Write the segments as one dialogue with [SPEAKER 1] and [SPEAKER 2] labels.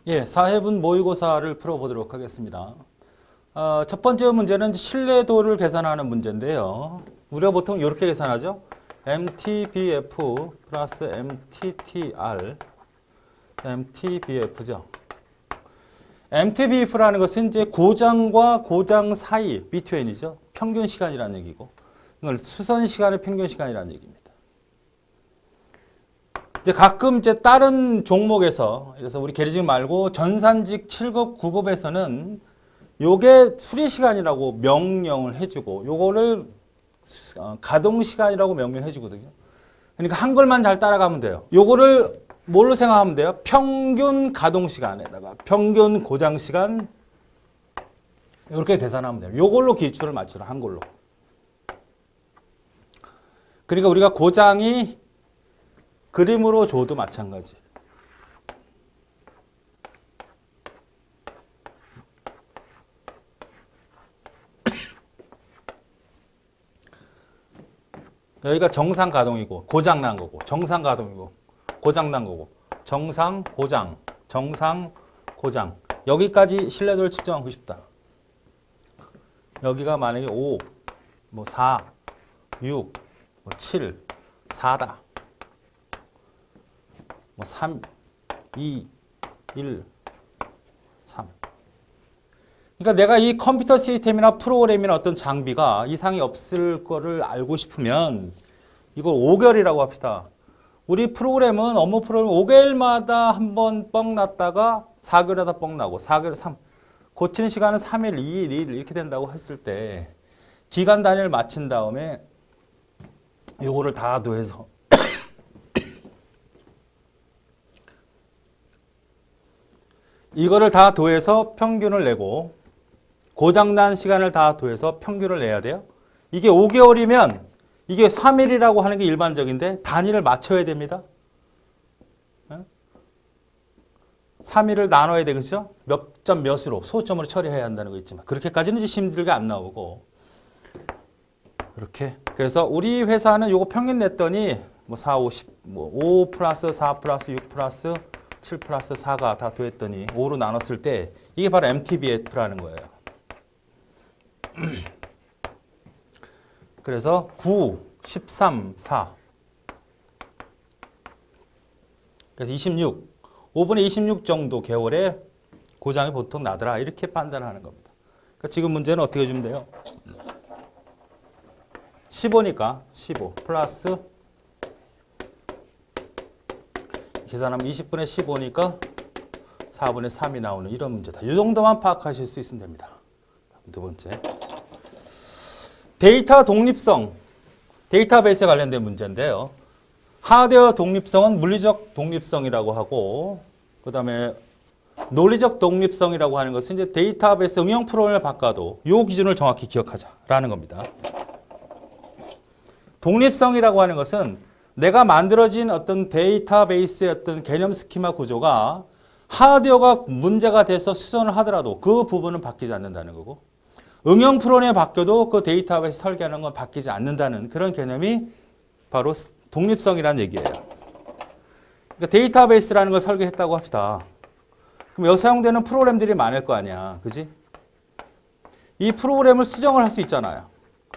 [SPEAKER 1] 예, 4회분 모의고사를 풀어보도록 하겠습니다. 첫 번째 문제는 신뢰도를 계산하는 문제인데요. 우리가 보통 이렇게 계산하죠. MTBF 플러스 MTTR, MTBF죠. MTBF라는 것은 이제 고장과 고장 사이, between이죠. 평균 시간이라는 얘기고, 이걸 수선 시간의 평균 시간이라는 얘기입니다. 이제 가끔 이제 다른 종목에서, 그래서 우리 계리직 말고 전산직 7급, 9급에서는 요게 수리 시간이라고 명령을 해주고, 요거를 가동 시간이라고 명명해 주거든요. 그러니까 한글만 잘 따라가면 돼요. 요거를 뭘로 생각하면 돼요? 평균 가동 시간에다가 평균 고장 시간 이렇게 계산하면 돼요. 요걸로 기출을 맞추라, 한글로. 그러니까 우리가 고장이 그림으로 줘도 마찬가지. 여기가 정상 가동이고 고장 난 거고, 정상 가동이고 고장 난 거고, 정상 고장, 정상 고장. 여기까지 신뢰도를 측정하고 싶다. 여기가 만약에 5, 4, 6, 7, 4다. 3, 2, 1, 3. 그러니까 내가 이 컴퓨터 시스템이나 프로그램이나 어떤 장비가 이상이 없을 거를 알고 싶으면 이걸 5개월이라고 합시다. 우리 프로그램은 업무 프로그램 5개월마다 한 번 뻥 났다가 4개월마다 뻥 나고 4개월 3 고치는 시간은 3일, 2일, 2일 이렇게 된다고 했을 때 기간 단위를 맞춘 다음에 요거를 다 더해서 이거를 다 더해서 평균을 내고 고장난 시간을 다 더해서 평균을 내야 돼요. 이게 5개월이면 이게 3일이라고 하는 게 일반적인데 단위를 맞춰야 됩니다. 3일을 나눠야 되겠죠? 몇 점 몇으로 소점으로 처리해야 한다는 거 있지만 그렇게까지는 이제 힘들게 안 나오고 이렇게. 그래서 우리 회사는 요거 평균 냈더니 4, 50, 5 플러스 4 플러스 6 플러스 7 플러스 4가 다 더했더니 5로 나눴을 때 이게 바로 MTBF라는 거예요. 그래서 9, 13, 4. 그래서 26. 5분의 26 정도 개월에 고장이 보통 나더라. 이렇게 판단하는 겁니다. 그러니까 지금 문제는 어떻게 해주면 돼요? 15니까 15 플러스 계산하면 20분의 15니까 4분의 3이 나오는 이런 문제다. 이 정도만 파악하실 수 있으면 됩니다. 두 번째. 데이터 독립성. 데이터베이스에 관련된 문제인데요. 하드웨어 독립성은 물리적 독립성이라고 하고, 그 다음에 논리적 독립성이라고 하는 것은 이제 데이터베이스 응용 프로그램을 바꿔도 이 기준을 정확히 기억하자라는 겁니다. 독립성이라고 하는 것은 내가 만들어진 어떤 데이터베이스의 어떤 개념 스키마 구조가 하드웨어가 문제가 돼서 수선을 하더라도 그 부분은 바뀌지 않는다는 거고, 응용 프로그램이 바뀌어도 그 데이터베이스 설계하는 건 바뀌지 않는다는 그런 개념이 바로 독립성이라는 얘기예요. 그러니까 데이터베이스라는 걸 설계했다고 합시다. 그럼 여기 사용되는 프로그램들이 많을 거 아니야. 그지? 이 프로그램을 수정을 할 수 있잖아요.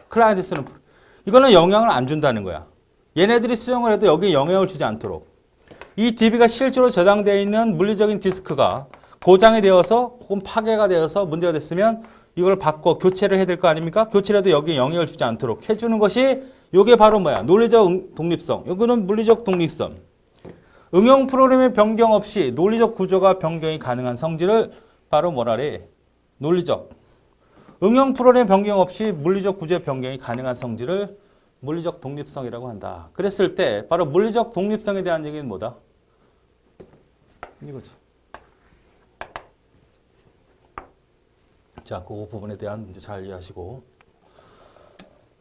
[SPEAKER 1] 클라이언트 쓰는 프로그램. 이거는 영향을 안 준다는 거야. 얘네들이 수정을 해도 여기에 영향을 주지 않도록. 이 DB가 실제로 저장되어 있는 물리적인 디스크가 고장이 되어서 혹은 파괴가 되어서 문제가 됐으면 이걸 바꿔 교체를 해야 될 거 아닙니까? 교체를 해도 여기에 영향을 주지 않도록 해주는 것이 이게 바로 뭐야? 논리적 독립성. 이거는 물리적 독립성. 응용 프로그램의 변경 없이 논리적 구조가 변경이 가능한 성질을 바로 뭐라래? 논리적. 응용 프로그램 변경 없이 물리적 구조의 변경이 가능한 성질을 물리적 독립성이라고 한다. 그랬을 때 바로 물리적 독립성에 대한 얘기는 뭐다? 이거죠. 자, 그 부분에 대한 문제 잘 이해하시고.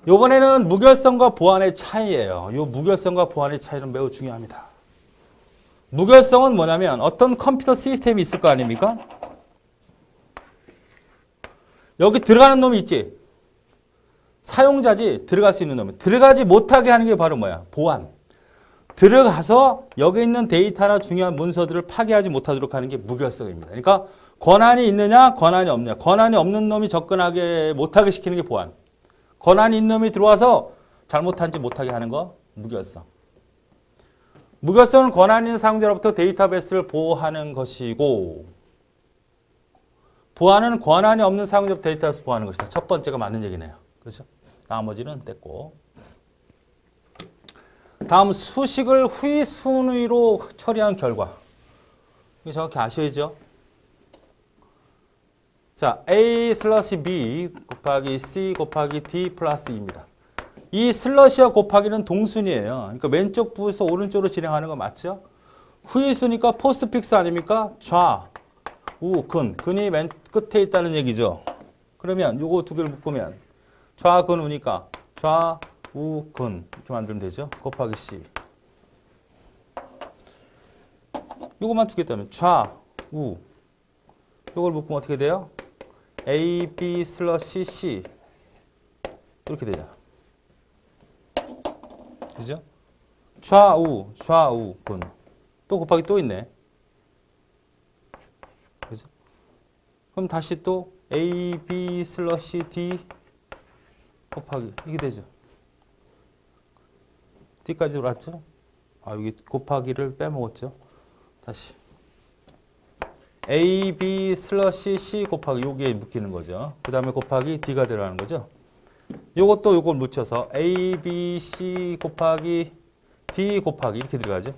[SPEAKER 1] 이번에는 무결성과 보안의 차이예요. 이 무결성과 보안의 차이는 매우 중요합니다. 무결성은 뭐냐면 어떤 컴퓨터 시스템이 있을 거 아닙니까? 여기 들어가는 놈이 있지. 사용자지 들어갈 수 있는 놈이. 들어가지 못하게 하는 게 바로 뭐야? 보안. 들어가서 여기 있는 데이터나 중요한 문서들을 파괴하지 못하도록 하는 게 무결석입니다. 그러니까 권한이 있느냐, 권한이 없느냐. 권한이 없는 놈이 접근하게 못하게 시키는 게 보안. 권한이 있는 놈이 들어와서 잘못한지 못하게 하는 거 무결석. 무결석은 권한 있는 사용자로부터 데이터베이스를 보호하는 것이고 보안은 권한이 없는 사용자로부터 데이터베이스를 보호하는 것이다. 첫 번째가 맞는 얘기네요. 그렇죠? 나머지는 뗐고. 다음 수식을 후이 순위로 처리한 결과. 이거 정확히 아셔야죠. 자, A 슬러시 B 곱하기 C 곱하기 D 플러스 2입니다. 이 슬러시와 곱하기는 동순이에요. 그러니까 왼쪽 부에서 오른쪽으로 진행하는 거 맞죠? 후이 순위니까 포스트 픽스 아닙니까? 좌, 우, 근. 근이 맨 끝에 있다는 얘기죠. 그러면 요거 두 개를 묶으면 좌, 근, 우니까 좌, 우, 근 이렇게 만들면 되죠. 곱하기 C. 요것만 두 개 있다면 좌, 우. 요걸 묶으면 어떻게 돼요? A, B 슬러시 C 이렇게 되죠. 그죠? 좌우, 좌우, 근. 또 곱하기 또 있네. 그죠? 그럼 다시 또 A, B 슬러시 D 곱하기 이게 되죠. D까지 올랐죠? 아, 여기 곱하기를 빼먹었죠. 다시. A, B 슬러시 C 곱하기 여기에 묶이는 거죠. 그 다음에 곱하기 D가 들어가는 거죠. 요것도 요걸 묻혀서 A, B, C 곱하기 D 곱하기 이렇게 들어가죠.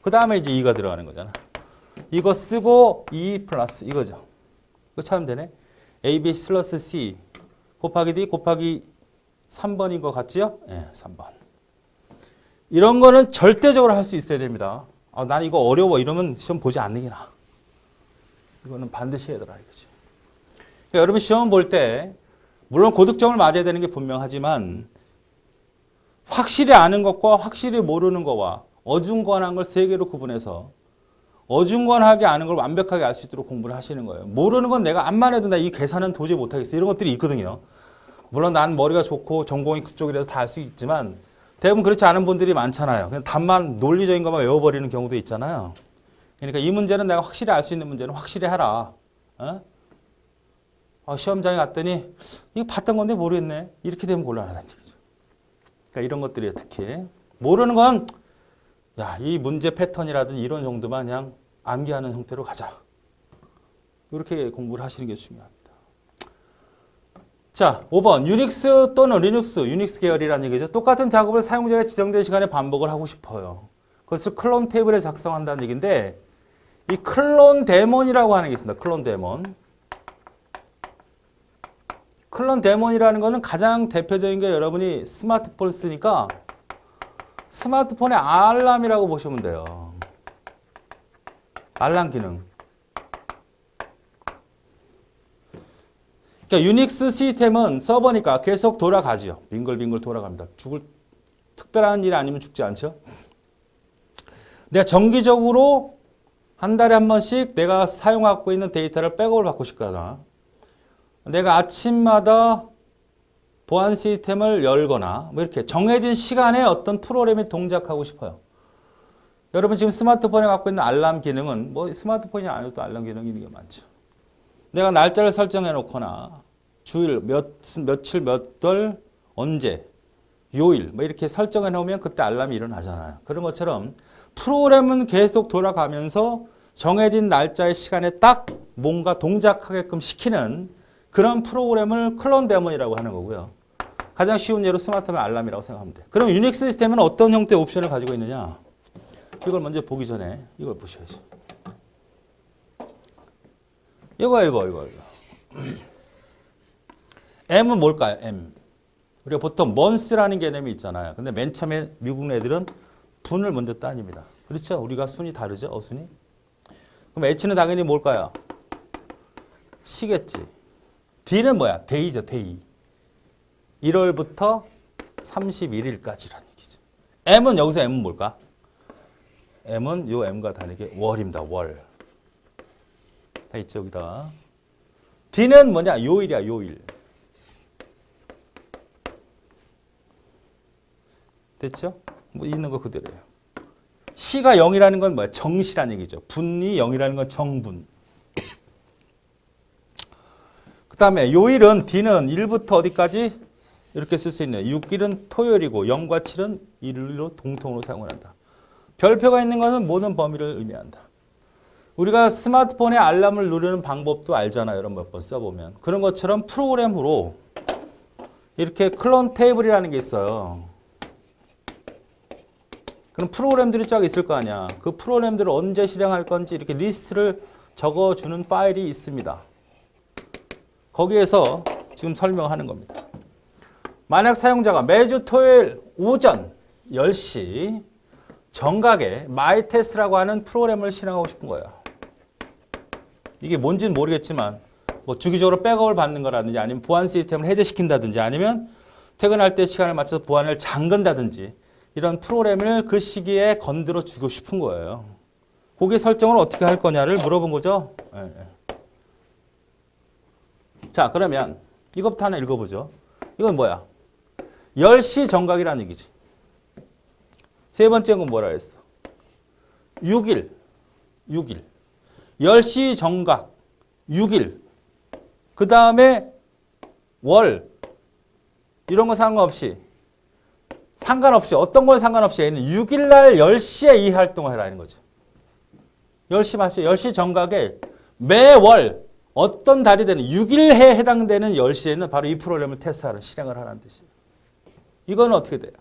[SPEAKER 1] 그 다음에 이제 2가 들어가는 거잖아. 이거 쓰고 2 플러스 이거죠. 이거 찾으면 되네. A, B 슬러스 C 곱하기 D 곱하기 3번인 것 같지요? 네, 3번. 이런 거는 절대적으로 할 수 있어야 됩니다. 아, 난 이거 어려워 이러면 시험 보지 않는 게 나아. 이거는 반드시 해야 되라 이거지. 그러니까 여러분 시험 볼 때 물론 고득점을 맞아야 되는 게 분명하지만 확실히 아는 것과 확실히 모르는 것과 어중간한 걸 세 개로 구분해서 어중간하게 아는 걸 완벽하게 알 수 있도록 공부를 하시는 거예요. 모르는 건 내가 암만 해도 나 이 계산은 도저히 못하겠어. 이런 것들이 있거든요. 물론 난 머리가 좋고 전공이 그쪽이라서 다 알 수 있지만 대부분 그렇지 않은 분들이 많잖아요. 그냥 답만 논리적인 것만 외워버리는 경우도 있잖아요. 그러니까 이 문제는 내가 확실히 알 수 있는 문제는 확실히 해라. 시험장에 갔더니 이거 봤던 건데 모르겠네. 이렇게 되면 곤란하다는 얘기죠. 그러니까 이런 것들이 특히 모르는 건 야, 이 문제 패턴이라든지 이런 정도만 그냥 암기하는 형태로 가자. 이렇게 공부를 하시는 게 중요합니다. 자, 5번 유닉스 또는 리눅스, 유닉스 계열이라는 얘기죠. 똑같은 작업을 사용자가 지정된 시간에 반복을 하고 싶어요. 그것을 클론 테이블에 작성한다는 얘기인데 이 클론 데몬이라고 하는 게 있습니다. 클론 데몬. 클론 데몬이라는 거는 가장 대표적인 게 여러분이 스마트폰 쓰니까 스마트폰의 알람이라고 보시면 돼요. 알람 기능. 그러니까 유닉스 시스템은 서버니까 계속 돌아가죠. 빙글빙글 돌아갑니다. 특별한 일 아니면 죽지 않죠. 내가 정기적으로 한 달에 한 번씩 내가 사용하고 있는 데이터를 백업을 받고 싶거나 내가 아침마다 보안 시스템을 열거나 뭐 이렇게 정해진 시간에 어떤 프로그램이 동작하고 싶어요. 여러분 지금 스마트폰에 갖고 있는 알람 기능은 뭐 스마트폰이 아니어도 알람 기능이 있는 게 많죠. 내가 날짜를 설정해 놓거나 주일 며칠 몇 월 언제 요일 뭐 이렇게 설정해 놓으면 그때 알람이 일어나잖아요. 그런 것처럼 프로그램은 계속 돌아가면서 정해진 날짜의 시간에 딱 뭔가 동작하게끔 시키는 그런 프로그램을 클론 데몬이라고 하는 거고요. 가장 쉬운 예로 스마트폰 알람이라고 생각하면 돼요. 그럼 유닉스 시스템은 어떤 형태의 옵션을 가지고 있느냐? 이걸 먼저 보기 전에 이걸 보셔야죠. 이거. M은 뭘까요? M. 우리가 보통 months라는 개념이 있잖아요. 근데 맨 처음에 미국 애들은 분을 먼저 따집니다. 그렇죠? 우리가 순이 다르죠? 어순이? 그럼 H는 당연히 뭘까요? 시겠지. D는 뭐야? 데이죠, 데이. 1월부터 31일까지라는 얘기죠. M은 여기서 M은 뭘까? M은 요 M과 다르게 월입니다, 월. 다 있죠, 여기다가. D는 뭐냐? 요일이야, 요일. 됐죠? 뭐 있는 거 그대로예요. C가 0이라는 건 뭐야? 정시라는 얘기죠. 분이 0이라는 건 정분. 그 다음에 요일은 D는 1부터 어디까지? 이렇게 쓸 수 있네요. 6일은 토요일이고 0과 7은 일일로 동통으로 사용을 한다. 별표가 있는 것은 모든 범위를 의미한다. 우리가 스마트폰에 알람을 누르는 방법도 알잖아요. 여러분 몇 번 써보면. 그런 것처럼 프로그램으로 이렇게 클론 테이블이라는 게 있어요. 그럼 프로그램들이 쫙 있을 거 아니야. 그 프로그램들을 언제 실행할 건지 이렇게 리스트를 적어주는 파일이 있습니다. 거기에서 지금 설명하는 겁니다. 만약 사용자가 매주 토요일 오전 10시 정각에 마이테스트라고 하는 프로그램을 실행하고 싶은 거예요. 이게 뭔지는 모르겠지만 뭐 주기적으로 백업을 받는 거라든지 아니면 보안 시스템을 해제시킨다든지 아니면 퇴근할 때 시간을 맞춰서 보안을 잠근다든지 이런 프로그램을 그 시기에 건드려 주고 싶은 거예요. 거기에 설정을 어떻게 할 거냐를 물어본 거죠. 네. 자, 그러면 이것부터 하나 읽어보죠. 이건 뭐야? 10시 정각이라는 얘기지. 세 번째 건 뭐라 했어? 6일. 10시 정각. 6일. 그 다음에 월. 이런 거 상관없이 어떤 건 상관없이 얘는 6일 날 10시에 이 활동을 해라는 거죠. 10시 맞죠? 10시 정각에 매월 어떤 달이 되는 6일에 해당되는 10시에는 바로 이 프로그램을 테스트하는 실행을 하라는 뜻이에요. 이거는 어떻게 돼요?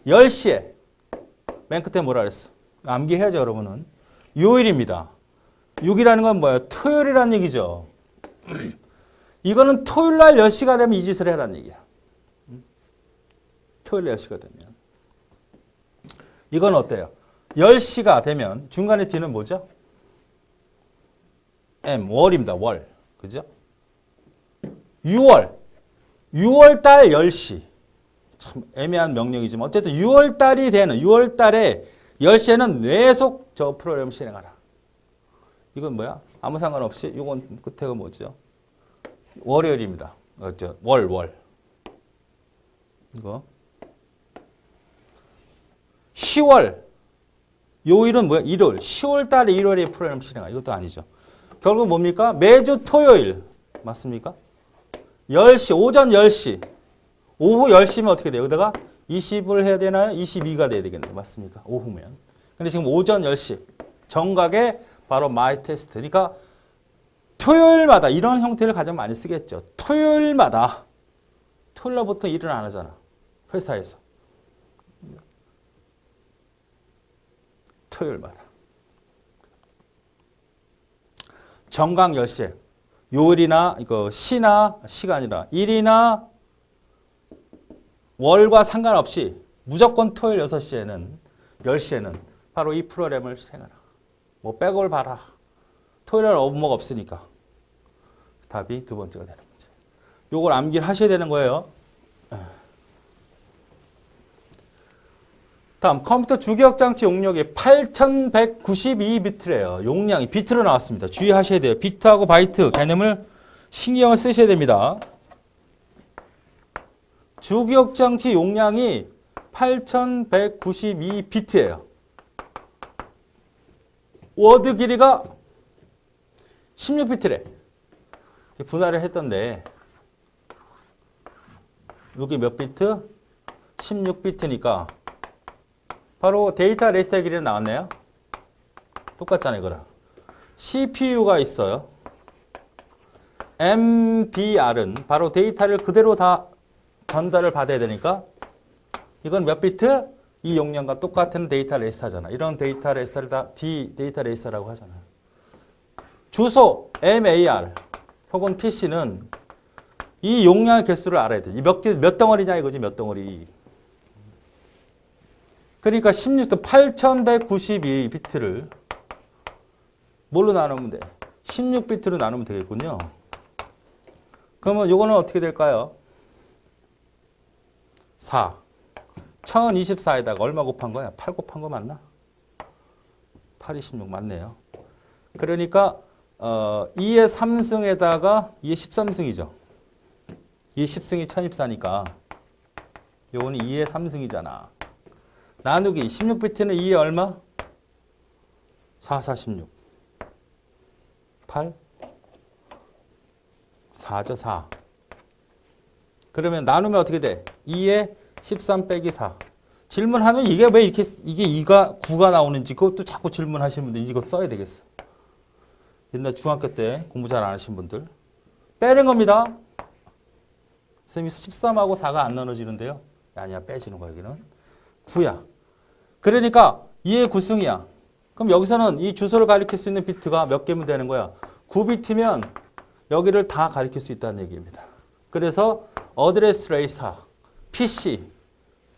[SPEAKER 1] 10시에 맨 끝에 뭐라 그랬어? 암기해야죠, 여러분은. 요일입니다. 6이라는 건 뭐예요? 토요일이라는 얘기죠. 이거는 토요일 날 10시가 되면 이 짓을 해라는 얘기야. 토요일 날 10시가 되면. 이건 어때요? 10시가 되면 중간에 D는 뭐죠? M, 월입니다. 월. 그죠? 6월 달 10시. 참 애매한 명령이지만 어쨌든 6월 달이 되는 6월 달에 10시에는 뇌속 저 프로그램을 실행하라. 이건 뭐야? 아무 상관없이 이건 끝에가 뭐죠? 월요일입니다. 월. 이거. 10월. 요일은 뭐야? 일요일. 10월 달에 1월에 프로그램 실행하. 이것도 아니죠. 결국 뭡니까? 매주 토요일. 맞습니까? 10시, 오전 10시. 오후 10시면 어떻게 돼요? 여기다가 20을 해야 되나요? 22가 돼야 되겠네요. 맞습니까? 오후면. 근데 지금 오전 10시. 정각에 바로 마이 테스트. 그러니까 토요일마다 이런 형태를 가장 많이 쓰겠죠. 토요일마다. 토요일날 보통 일을 안 하잖아. 회사에서. 토요일마다. 정각 10시에. 요일이나 이거 시나 시가 아니라 일이나 월과 상관없이 무조건 토요일 10시에는 바로 이 프로그램을 실행하라. 뭐 백업을 봐라. 토요일날 업무가 없으니까. 답이 두 번째가 되는 문제. 요걸 암기를 하셔야 되는 거예요. 다음 컴퓨터 주기억장치 용량이 8192비트래요. 용량이 비트로 나왔습니다. 주의하셔야 돼요. 비트하고 바이트 개념을 신경을 쓰셔야 됩니다. 주기억장치 용량이 8192비트예요. 워드 길이가 16비트래. 분할을 했던데 여기 몇 비트? 16비트니까 바로 데이터 레지스터 길이는 나왔네요. 똑같잖아요, 이거랑. CPU가 있어요. MBR은 바로 데이터를 그대로 다 전달을 받아야 되니까 이건 몇 비트? 이 용량과 똑같은 데이터 레지스터잖아. 이런 데이터 레지스터를 다 D 데이터 레지스터라고 하잖아요. 주소 MAR 혹은 PC는 이 용량의 개수를 알아야 돼. 몇 덩어리냐 이거지, 몇 덩어리. 그러니까 8192비트를 뭘로 나누면 돼? 16비트로 나누면 되겠군요. 그러면 이거는 어떻게 될까요? 4. 1024에다가 얼마 곱한 거야? 8 곱한 거 맞나? 826 맞네요. 그러니까 2의 3승에다가 2의 13승이죠. 2의 10승이 1024니까 요거는 2의 3승이잖아. 나누기 16비트는 2의 얼마? 4, 4, 16. 8. 4죠, 4. 그러면 나누면 어떻게 돼? 2에 13 빼기 4. 질문하면 이게 왜 이렇게, 이게 9가 나오는지 그것도 자꾸 질문하시는 분들 이거 써야 되겠어. 옛날 중학교 때 공부 잘 안 하신 분들. 빼는 겁니다. 선생님이 13하고 4가 안 나눠지는데요. 아니야, 빼지는 거야, 여기는. 9야. 그러니까 2의 9승이야. 그럼 여기서는 이 주소를 가리킬 수 있는 비트가 몇 개면 되는 거야? 9비트면 여기를 다 가리킬 수 있다는 얘기입니다. 그래서 어드레스 레이스터, PC.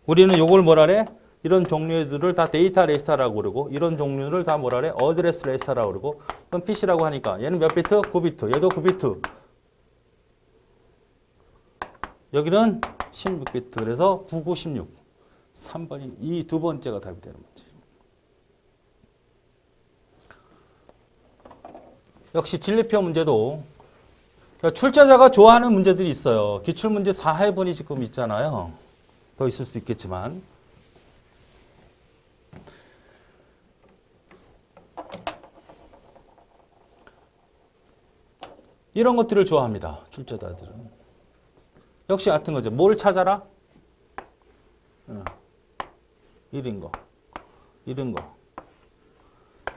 [SPEAKER 1] 우리는 요걸 뭐라 그래? 이런 종류들을 다 데이터 레이스터라고 그러고 이런 종류를 다 뭐라 그래? 어드레스 레이스터라고 그러고 그럼 PC라고 하니까 얘는 몇 비트? 9비트. 얘도 9비트. 여기는 16비트. 그래서 99, 16. 3번이 이 두 번째가 답이 되는 문제. 역시 진리표 문제도 출제자가 좋아하는 문제들이 있어요. 기출문제 4회분이 지금 있잖아요. 더 있을 수 있겠지만. 이런 것들을 좋아합니다. 출제자들은. 역시 같은 거죠. 뭘 찾아라? 이런 거. 이런 거.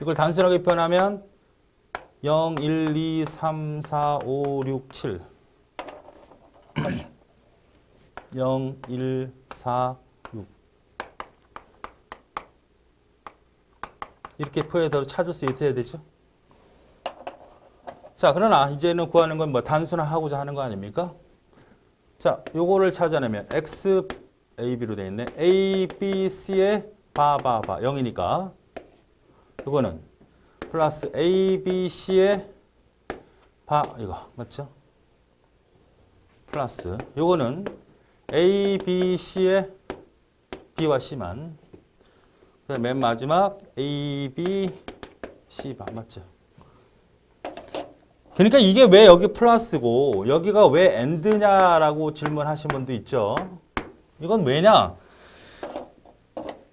[SPEAKER 1] 이걸 단순하게 표현하면 0, 1, 2, 3, 4, 5, 6, 7 0, 1, 4, 6 이렇게 표현해서 찾을 수 있어야 되죠. 자, 그러나 이제는 구하는 건 뭐 단순화하고자 하는 거 아닙니까? 자, 요거를 찾아내면 X, A, B로 되어 있네. A, B, C에 바 0이니까 요거는 플러스 A, B, C에 이거 맞죠? 플러스 요거는 A, B, C에 B와 C만 그다음에 맨 마지막 A, B, C 바 맞죠? 그러니까 이게 왜 여기 플러스고 여기가 왜 AND냐라고 질문하신 분도 있죠. 이건 왜냐?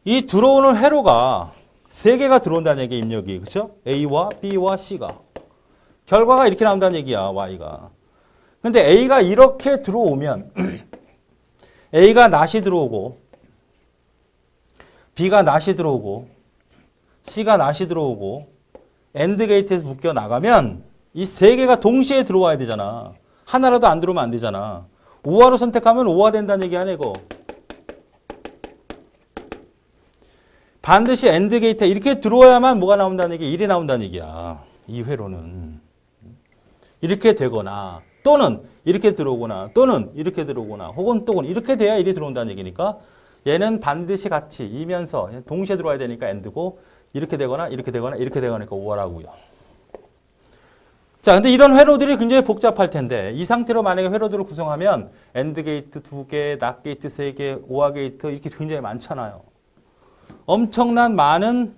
[SPEAKER 1] 이 들어오는 회로가 3개가 들어온다는 얘기 입력이. 그렇죠? A와 B와 C가. 결과가 이렇게 나온다는 얘기야. Y가. 근데 A가 이렇게 들어오면 A가 낫이 들어오고 B가 낫이 들어오고 C가 낫이 들어오고 AND 게이트에서 묶여 나가면 이 3개가 동시에 들어와야 되잖아. 하나라도 안 들어오면 안 되잖아. 5화로 선택하면 5화 된다는 얘기 아니야, 이거. 반드시 AND 게이트에 이렇게 들어와야만 뭐가 나온다는 얘기, 1이 나온다는 얘기야. 이 회로는. 이렇게 되거나 또는 이렇게 들어오거나 또는 이렇게 들어오거나 혹은 또는 이렇게 돼야 1이 들어온다는 얘기니까 얘는 반드시 같이 이면서 동시에 들어와야 되니까 AND고 이렇게 되거나 이렇게 되거나 이렇게 되거니까 5화라고요. 자, 근데 이런 회로들이 굉장히 복잡할 텐데 이 상태로 만약에 회로들을 구성하면 AND 게이트 2개, NOT 게이트 3개, OR 게이트 이렇게 굉장히 많잖아요. 엄청난 많은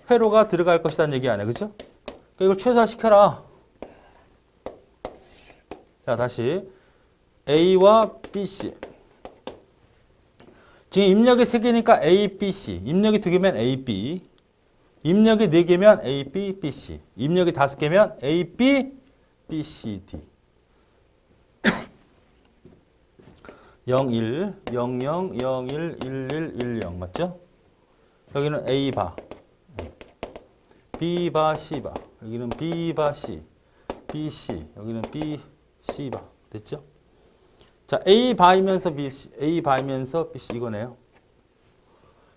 [SPEAKER 1] 회로가 들어갈 것이라는 얘기 아니에요. 그죠? 그러니까 이걸 최소화시켜라. 자, 다시 A와 BC. 지금 입력이 3개니까 A, B, C. 입력이 2개면 A, B. 입력이 4개면 A, B, B, C. 입력이 5개면 A, B, B, C, D. 0, 1, 0, 0, 0, 1, 1, 1, 1, 0. 맞죠? 여기는 A 바. B 바, C 바. 여기는 B 바, C. B, C. 여기는 B, C 바. 됐죠? 자, A 바이면서 B, C. A 바이면서 B, C. 이거네요.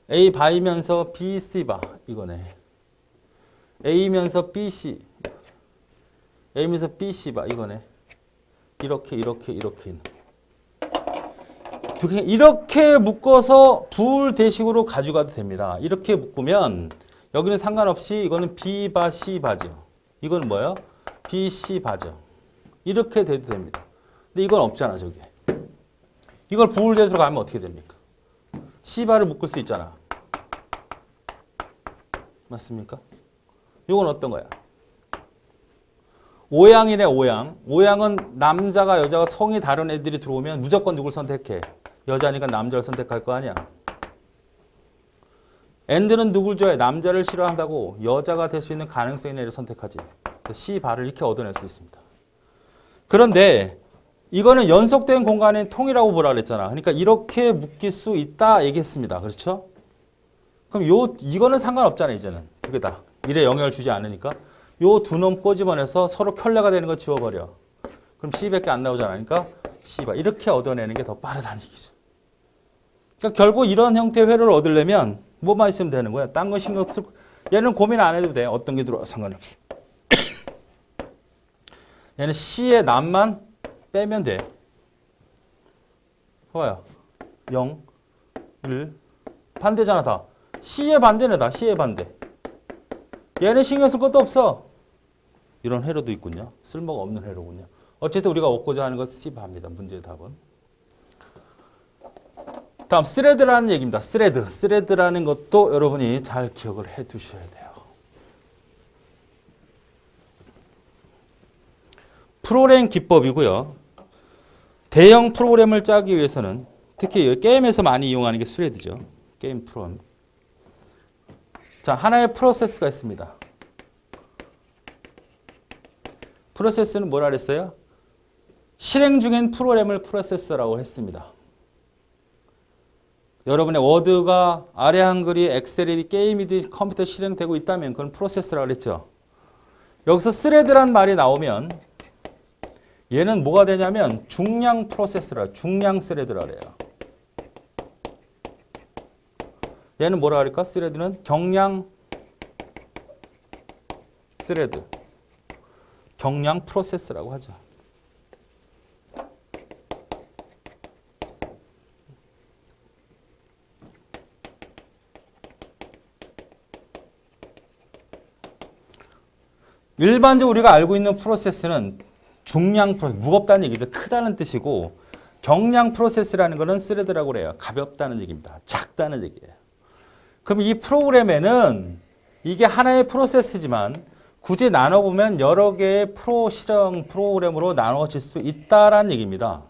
[SPEAKER 1] A 바이면서 B, C 바. 이거네. A면서 B, C. A면서 B, C 바. 이거네. 이렇게. 이렇게 묶어서 불 대식으로 가져가도 됩니다. 이렇게 묶으면 여기는 상관없이 이거는 B 바, C 바죠. 이건 뭐예요? B, C 바죠. 이렇게 돼도 됩니다. 근데 이건 없잖아, 저기. 이걸 불 대식으로 가면 어떻게 됩니까? C 바를 묶을 수 있잖아. 맞습니까? 이건 어떤 거야? 오양이네, 오양. 오양은 남자가 여자가 성이 다른 애들이 들어오면 무조건 누굴 선택해? 여자니까 남자를 선택할 거 아니야. and는 누굴 좋아해? 남자를 싫어한다고 여자가 될 수 있는 가능성이 있는 애를 선택하지. C 발을 이렇게 얻어낼 수 있습니다. 그런데 이거는 연속된 공간의 통이라고 보라 그랬잖아. 그러니까 이렇게 묶일 수 있다 얘기했습니다. 그렇죠? 그럼 이거는 상관없잖아, 이제는. 두 개 다. 일에 영향을 주지 않으니까. 요 두 놈 꼬집어내서 서로 켤레가 되는 거 지워버려. 그럼 C밖에 안 나오잖아. 그러니까 C바. 이렇게 얻어내는 게 더 빠르다는 얘기죠. 그러니까 결국 이런 형태의 회로를 얻으려면 뭐만 있으면 되는 거야. 딴 거 신경 쓸 얘는 고민 안 해도 돼. 어떤 게 들어와 상관이 없어. 얘는 C의 납만 빼면 돼. 봐봐요. 0, 1, 반대잖아 다. C의 반대는 다. C의 반대. 얘는 신경 쓸 것도 없어. 이런 회로도 있군요. 쓸모가 없는 회로군요. 어쨌든 우리가 얻고자 하는 것은 C바입니다. 문제의 답은. 다음 스레드라는 얘기입니다. 스레드. 스레드라는 것도 여러분이 잘 기억을 해 두셔야 돼요. 프로그램 기법이고요. 대형 프로그램을 짜기 위해서는 특히 게임에서 많이 이용하는 게 스레드죠. 게임 프로그램. 자, 하나의 프로세스가 있습니다. 프로세스는 뭐라 그랬어요? 실행 중인 프로그램을 프로세서라고 했습니다. 여러분의 워드가 아래 한글이 엑셀이든 게임이든 컴퓨터 실행되고 있다면 그건 프로세스라고 그랬죠. 여기서 스레드란 말이 나오면 얘는 뭐가 되냐면 중량 프로세스라, 중량 스레드라 그래요. 얘는 뭐라 그럴까? 스레드는 경량 스레드, 경량 프로세스라고 하죠. 일반적으로 우리가 알고 있는 프로세스는 중량 프로세스, 무겁다는 얘기죠. 크다는 뜻이고 경량 프로세스라는 것은 스레드라고 그래요. 가볍다는 얘기입니다. 작다는 얘기예요. 그럼 이 프로그램에는 이게 하나의 프로세스지만 굳이 나눠보면 여러 개의 실행 프로그램으로 나눠질 수 있다라는 얘기입니다.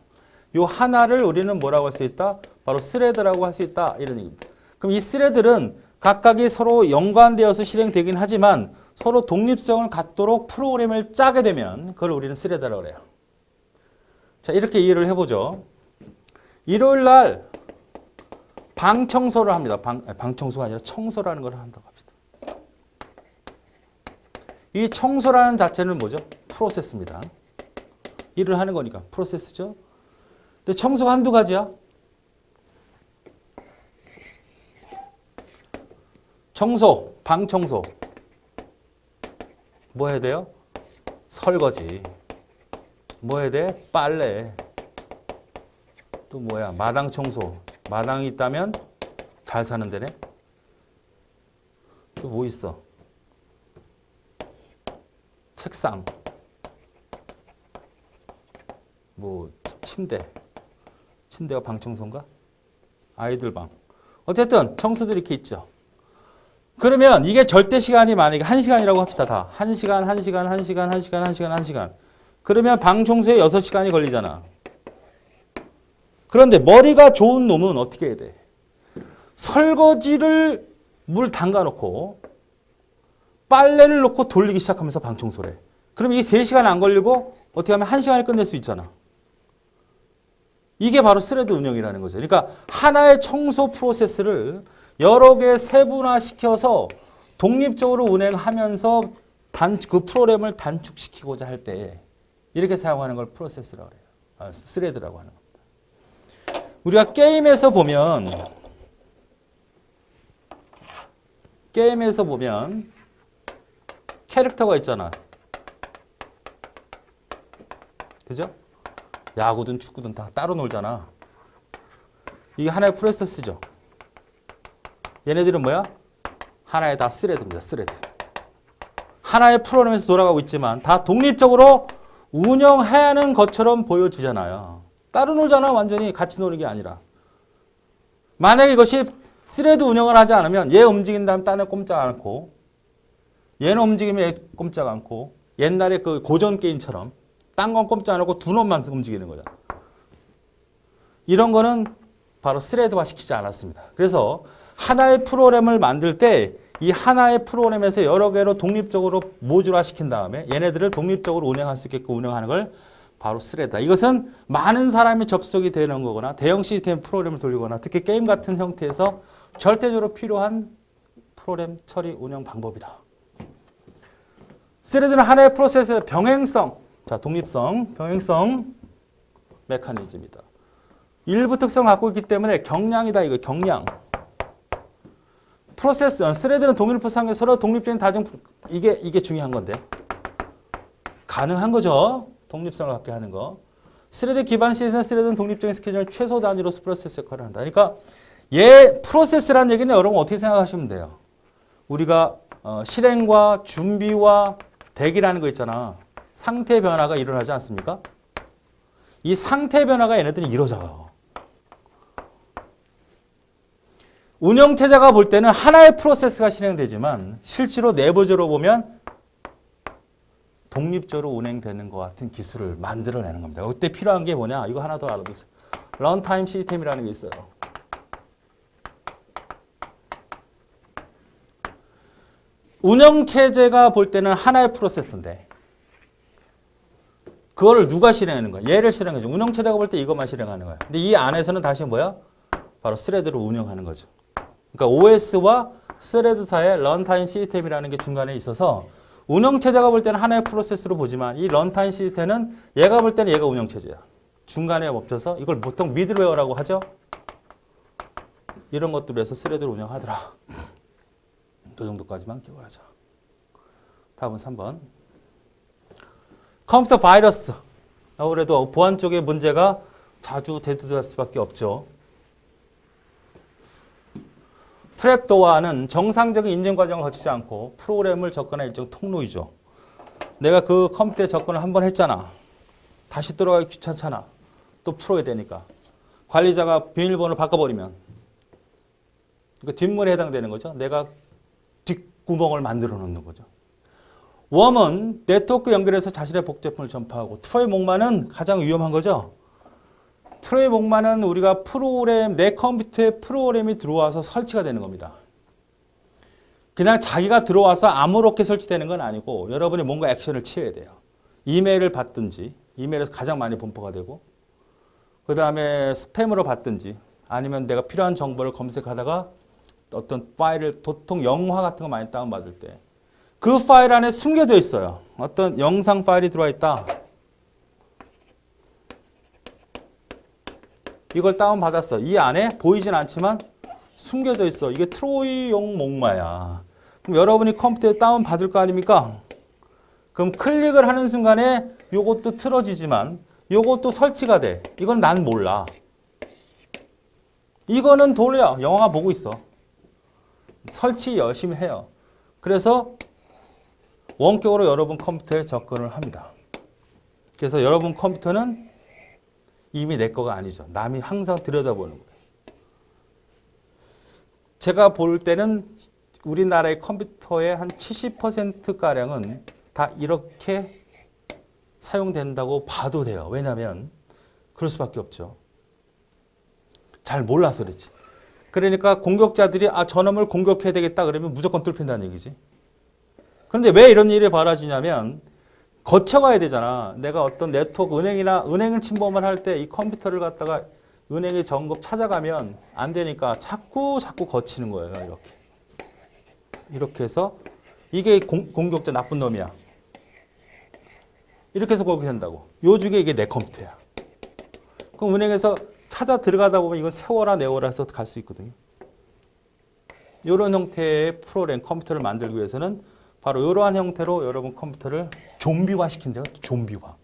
[SPEAKER 1] 이 하나를 우리는 뭐라고 할 수 있다? 바로 스레드라고 할 수 있다. 이런 얘기입니다. 그럼 이 스레드는 각각이 서로 연관되어서 실행되긴 하지만 서로 독립성을 갖도록 프로그램을 짜게 되면 그걸 우리는 스레드라고 그래요. 자, 이렇게 이해를 해보죠. 일요일 날 방 청소를 합니다. 방 청소가 아니라 청소라는 걸 한다고 합시다. 이 청소라는 자체는 뭐죠? 프로세스입니다. 일을 하는 거니까 프로세스죠. 근데 청소가 한두 가지야. 청소, 방 청소. 뭐 해야 돼요? 설거지. 뭐 해야 돼? 빨래. 또 뭐야? 마당 청소. 마당이 있다면 잘 사는 데네. 또 뭐 있어? 책상. 뭐 침대. 침대가 방 청소인가? 아이들 방. 어쨌든 청소들이 이렇게 있죠. 그러면 이게 절대 시간이 만약에 1시간이라고 합시다. 다. 1시간, 1시간, 1시간, 1시간, 1시간, 1시간. 그러면 방 청소에 6시간이 걸리잖아. 그런데 머리가 좋은 놈은 어떻게 해야 돼? 설거지를 물 담가 놓고 빨래를 놓고 돌리기 시작하면서 방 청소를 해. 그럼 이 3시간 안 걸리고 어떻게 하면 1시간에 끝낼 수 있잖아. 이게 바로 스레드 운영이라는 거죠. 그러니까 하나의 청소 프로세스를 여러 개 세분화시켜서 독립적으로 운행하면서 그 프로그램을 단축시키고자 할 때 이렇게 사용하는 걸 프로세스라고 해요. 스레드라고 하는 겁니다. 우리가 게임에서 보면 캐릭터가 있잖아. 그죠? 야구든 축구든 다 따로 놀잖아. 이게 하나의 프로세스죠. 얘네들은 뭐야? 하나의 다 스레드입니다. 스레드. 하나의 프로그램에서 돌아가고 있지만 다 독립적으로 운영하는 것처럼 보여지잖아요. 따로 놀잖아. 완전히 같이 노는 게 아니라. 만약에 이것이 스레드 운영을 하지 않으면 얘 움직인 다음 딴 애 꼼짝 않고 얘는 움직이면 얘 꼼짝 않고 옛날에 그 고전 게임처럼 딴 건 꼼짝 않고 두 놈만 움직이는 거잖아. 이런 거는 바로 스레드화 시키지 않았습니다. 그래서 하나의 프로그램을 만들 때 이 하나의 프로그램에서 여러 개로 독립적으로 모듈화시킨 다음에 얘네들을 독립적으로 운영할 수 있게끔 운영하는 걸 바로 스레드다. 이것은 많은 사람이 접속이 되는 거거나 대형 시스템 프로그램을 돌리거나 특히 게임 같은 형태에서 절대적으로 필요한 프로그램 처리 운영 방법이다. 스레드는 하나의 프로세스의 병행성, 자 독립성, 병행성 메커니즘이다. 일부 특성을 갖고 있기 때문에 경량이다. 이거 경량. 프로세스, 스레드는 독립부상에 서로 독립적인 다중 이게 중요한 건데 가능한 거죠. 독립성을 갖게 하는 거. 스레드 기반 시스템 스레드는 독립적인 스케줄을 최소 단위로서 프로세스 역할을 한다. 그러니까 얘 프로세스라는 얘기는 여러분 어떻게 생각하시면 돼요. 우리가 실행과 준비와 대기라는 거 있잖아. 상태 변화가 일어나지 않습니까? 이 상태 변화가 얘네들이 이루어져요. 운영체제가 볼 때는 하나의 프로세스가 실행되지만 실제로 내부적으로 보면 독립적으로 운행되는 것 같은 기술을 만들어내는 겁니다. 그때 필요한 게 뭐냐? 이거 하나 더 알아두세요. 런타임 시스템이라는 게 있어요. 운영체제가 볼 때는 하나의 프로세스인데 그거를 누가 실행하는 거야? 얘를 실행하죠. 운영체제가 볼 때 이것만 실행하는 거야. 근데 이 안에서는 다시 뭐야? 바로 스레드로 운영하는 거죠. 그러니까 OS와 스레드 사이의 런타임 시스템이라는 게 중간에 있어서 운영체제가 볼 때는 하나의 프로세스로 보지만 이 런타임 시스템은 얘가 볼 때는 얘가 운영체제야. 중간에 멈춰서 이걸 보통 미들웨어라고 하죠. 이런 것들을 해서 스레드로 운영하더라. 이 정도까지만 기억하자. 다음은 3번. 컴퓨터 바이러스. 아무래도 보안 쪽의 문제가 자주 대두될 수밖에 없죠. 트랩도어는 정상적인 인증 과정을 거치지 않고 프로그램을 접근할 일정 통로이죠. 내가 그 컴퓨터에 접근을 한번 했잖아. 다시 들어가기 귀찮잖아. 또 풀어야 되니까. 관리자가 비밀번호를 바꿔버리면 그 뒷문에 해당되는 거죠. 내가 뒷구멍을 만들어 놓는 거죠. 웜은 네트워크 연결해서 자신의 복제품을 전파하고 트로이 목마는 가장 위험한 거죠. 트로이 목마는 우리가 프로그램, 내 컴퓨터에 프로그램이 들어와서 설치가 되는 겁니다. 그냥 자기가 들어와서 아무렇게 설치되는 건 아니고 여러분이 뭔가 액션을 취해야 돼요. 이메일을 받든지, 이메일에서 가장 많이 분포가 되고 그 다음에 스팸으로 받든지 아니면 내가 필요한 정보를 검색하다가 어떤 파일을 보통 영화 같은 거 많이 다운받을 때 그 파일 안에 숨겨져 있어요. 어떤 영상 파일이 들어와 있다. 이걸 다운받았어. 이 안에 보이진 않지만 숨겨져 있어. 이게 트로이용 목마야. 그럼 여러분이 컴퓨터에 다운받을 거 아닙니까? 그럼 클릭을 하는 순간에 이것도 틀어지지만 이것도 설치가 돼. 이건 난 몰라. 이거는 돌려. 영화 보고 있어. 설치 열심히 해요. 그래서 원격으로 여러분 컴퓨터에 접근을 합니다. 그래서 여러분 컴퓨터는 이미 내 거가 아니죠. 남이 항상 들여다보는 거예요. 제가 볼 때는 우리나라의 컴퓨터의 한 70%가량은 다 이렇게 사용된다고 봐도 돼요. 왜냐하면 그럴 수밖에 없죠. 잘 몰라서 그렇지. 그러니까 공격자들이 저놈을 공격해야 되겠다 그러면 무조건 뚫힌다는 얘기지. 그런데 왜 이런 일이 벌어지냐면 거쳐가야 되잖아. 내가 어떤 네트워크 은행을 침범을 할 때 이 컴퓨터를 갖다가 은행의 점검 찾아가면 안 되니까 자꾸 거치는 거예요. 이렇게 해서 이게 공격자 나쁜 놈이야. 이렇게 해서 공격된다고. 요 중에 이게 내 컴퓨터야. 그럼 은행에서 찾아 들어가다 보면 이건 세워라 내워라 해서 갈 수 있거든요. 이런 형태의 프로그램 컴퓨터를 만들기 위해서는 바로 이러한 형태로 여러분 컴퓨터를 좀비화 시킨 데가 좀비화.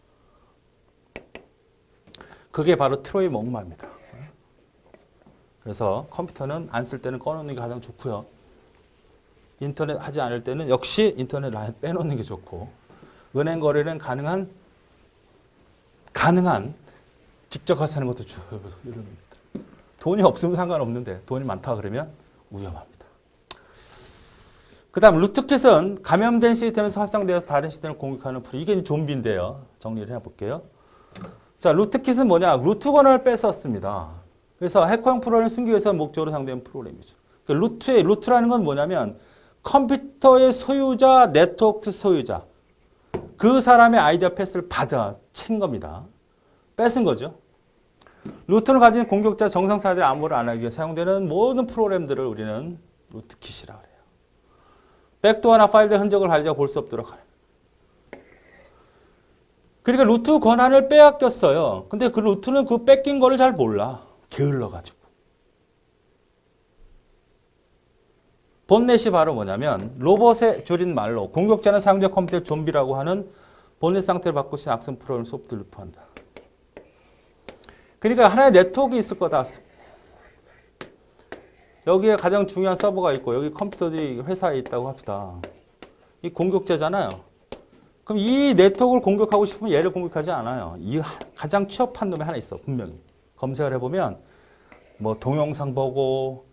[SPEAKER 1] 그게 바로 트로이 목마입니다. 그래서 컴퓨터는 안 쓸 때는 꺼놓는 게 가장 좋고요. 인터넷 하지 않을 때는 역시 인터넷 라인 빼놓는 게 좋고 은행 거래는 가능한 직접 가서 하는 것도 좋아요. 돈이 없으면 상관없는데 돈이 많다 그러면 위험합니다. 그 다음 루트킷은 감염된 시스템에서 활성되어서 다른 시스템을 공격하는 프로. 이게 좀비인데요. 정리를 해볼게요. 자, 루트킷은 뭐냐? 루트 권한을 뺏었습니다. 그래서 해커형 프로그램을 숨기기 위해서 목적으로 사용되는 프로그램이죠. 루트라는 건 뭐냐면 컴퓨터의 소유자, 네트워크 소유자. 그 사람의 아이디어 패스를 챈 겁니다. 뺏은 거죠. 루트를 가진 공격자 정상사들의 암호를 안 하기 위해 사용되는 모든 프로그램들을 우리는 루트킷이라고 해요. 백도어나 파일의 흔적을 가리자 볼 수 없도록 하는. 그러니까 루트 권한을 빼앗겼어요. 근데 그 루트는 그 뺏긴 거를 잘 몰라. 게을러가지고. 본넷이 바로 뭐냐면 로봇의 줄인 말로 공격자는 상대 컴퓨터의 좀비라고 하는 본넷 상태를 바꿀 수 있는 악성 프로그램 소프트를 루트한다. 그러니까 하나의 네트워크가 있을 거다. 여기에 가장 중요한 서버가 있고 여기 컴퓨터들이 회사에 있다고 합시다. 이 공격자잖아요. 그럼 이 네트워크를 공격하고 싶으면 얘를 공격하지 않아요. 이 가장 취업한 놈이 하나 있어. 분명히. 검색을 해보면 뭐 동영상 보고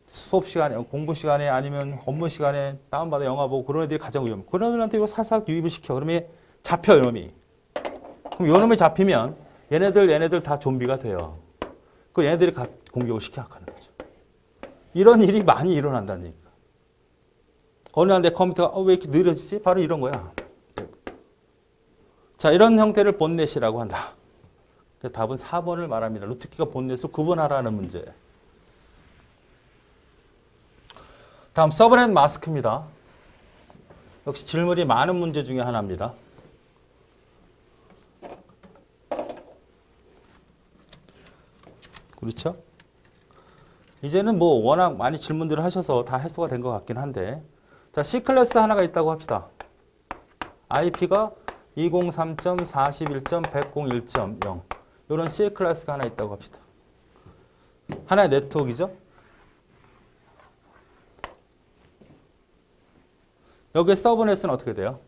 [SPEAKER 1] 수업 시간에 공부 시간에 아니면 업무 시간에 다운받아 영화 보고 그런 애들이 가장 위험해. 그런 애들한테 이거 살살 유입을 시켜. 그러면 잡혀 이놈이. 그럼 이놈이 잡히면 얘네들 다 좀비가 돼요. 그 얘네들이 공격을 시켜가는 거죠. 이런 일이 많이 일어난다는 얘기가. 어느 날 내 컴퓨터가 왜 이렇게 느려지지? 바로 이런 거야. 자, 이런 형태를 본넷이라고 한다. 그래서 답은 4번을 말합니다. 루트키가 본넷을 구분하라는 문제. 다음 서브넷 마스크입니다. 역시 질문이 많은 문제 중에 하나입니다. 그렇죠? 이제는 뭐 워낙 많이 질문들을 하셔서 다 해소가 된 것 같긴 한데, 자, C클래스 하나가 있다고 합시다. IP가 203.41.101.0 이런 C클래스가 하나 있다고 합시다. 하나의 네트워크이죠. 여기에 서브넷은 어떻게 돼요?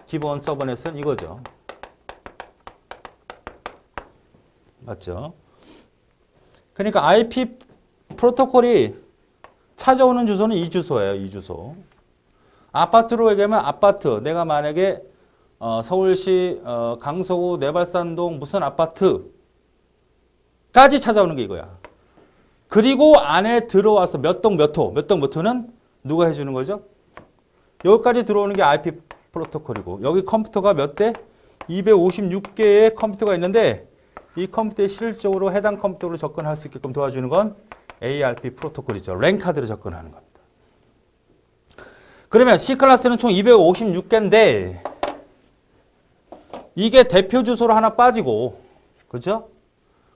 [SPEAKER 1] 기본 서브넷은 이거죠. 맞죠? 그러니까 IP 프로토콜이 찾아오는 주소는 이 주소예요. 이 주소. 아파트로 얘기하면 아파트. 내가 만약에 서울시 강서구 내발산동 무슨 아파트까지 찾아오는 게 이거야. 그리고 안에 들어와서 몇 동 몇 호, 몇 동 몇 호는 누가 해주는 거죠? 여기까지 들어오는 게 IP 프로토콜이고 여기 컴퓨터가 몇 대? 256개의 컴퓨터가 있는데 이 컴퓨터에 실질적으로 해당 컴퓨터로 접근할 수 있게끔 도와주는 건 ARP 프로토콜이죠. 랜카드로 접근하는 겁니다. 그러면 C클래스는 총 256개인데 이게 대표 주소로 하나 빠지고 그죠?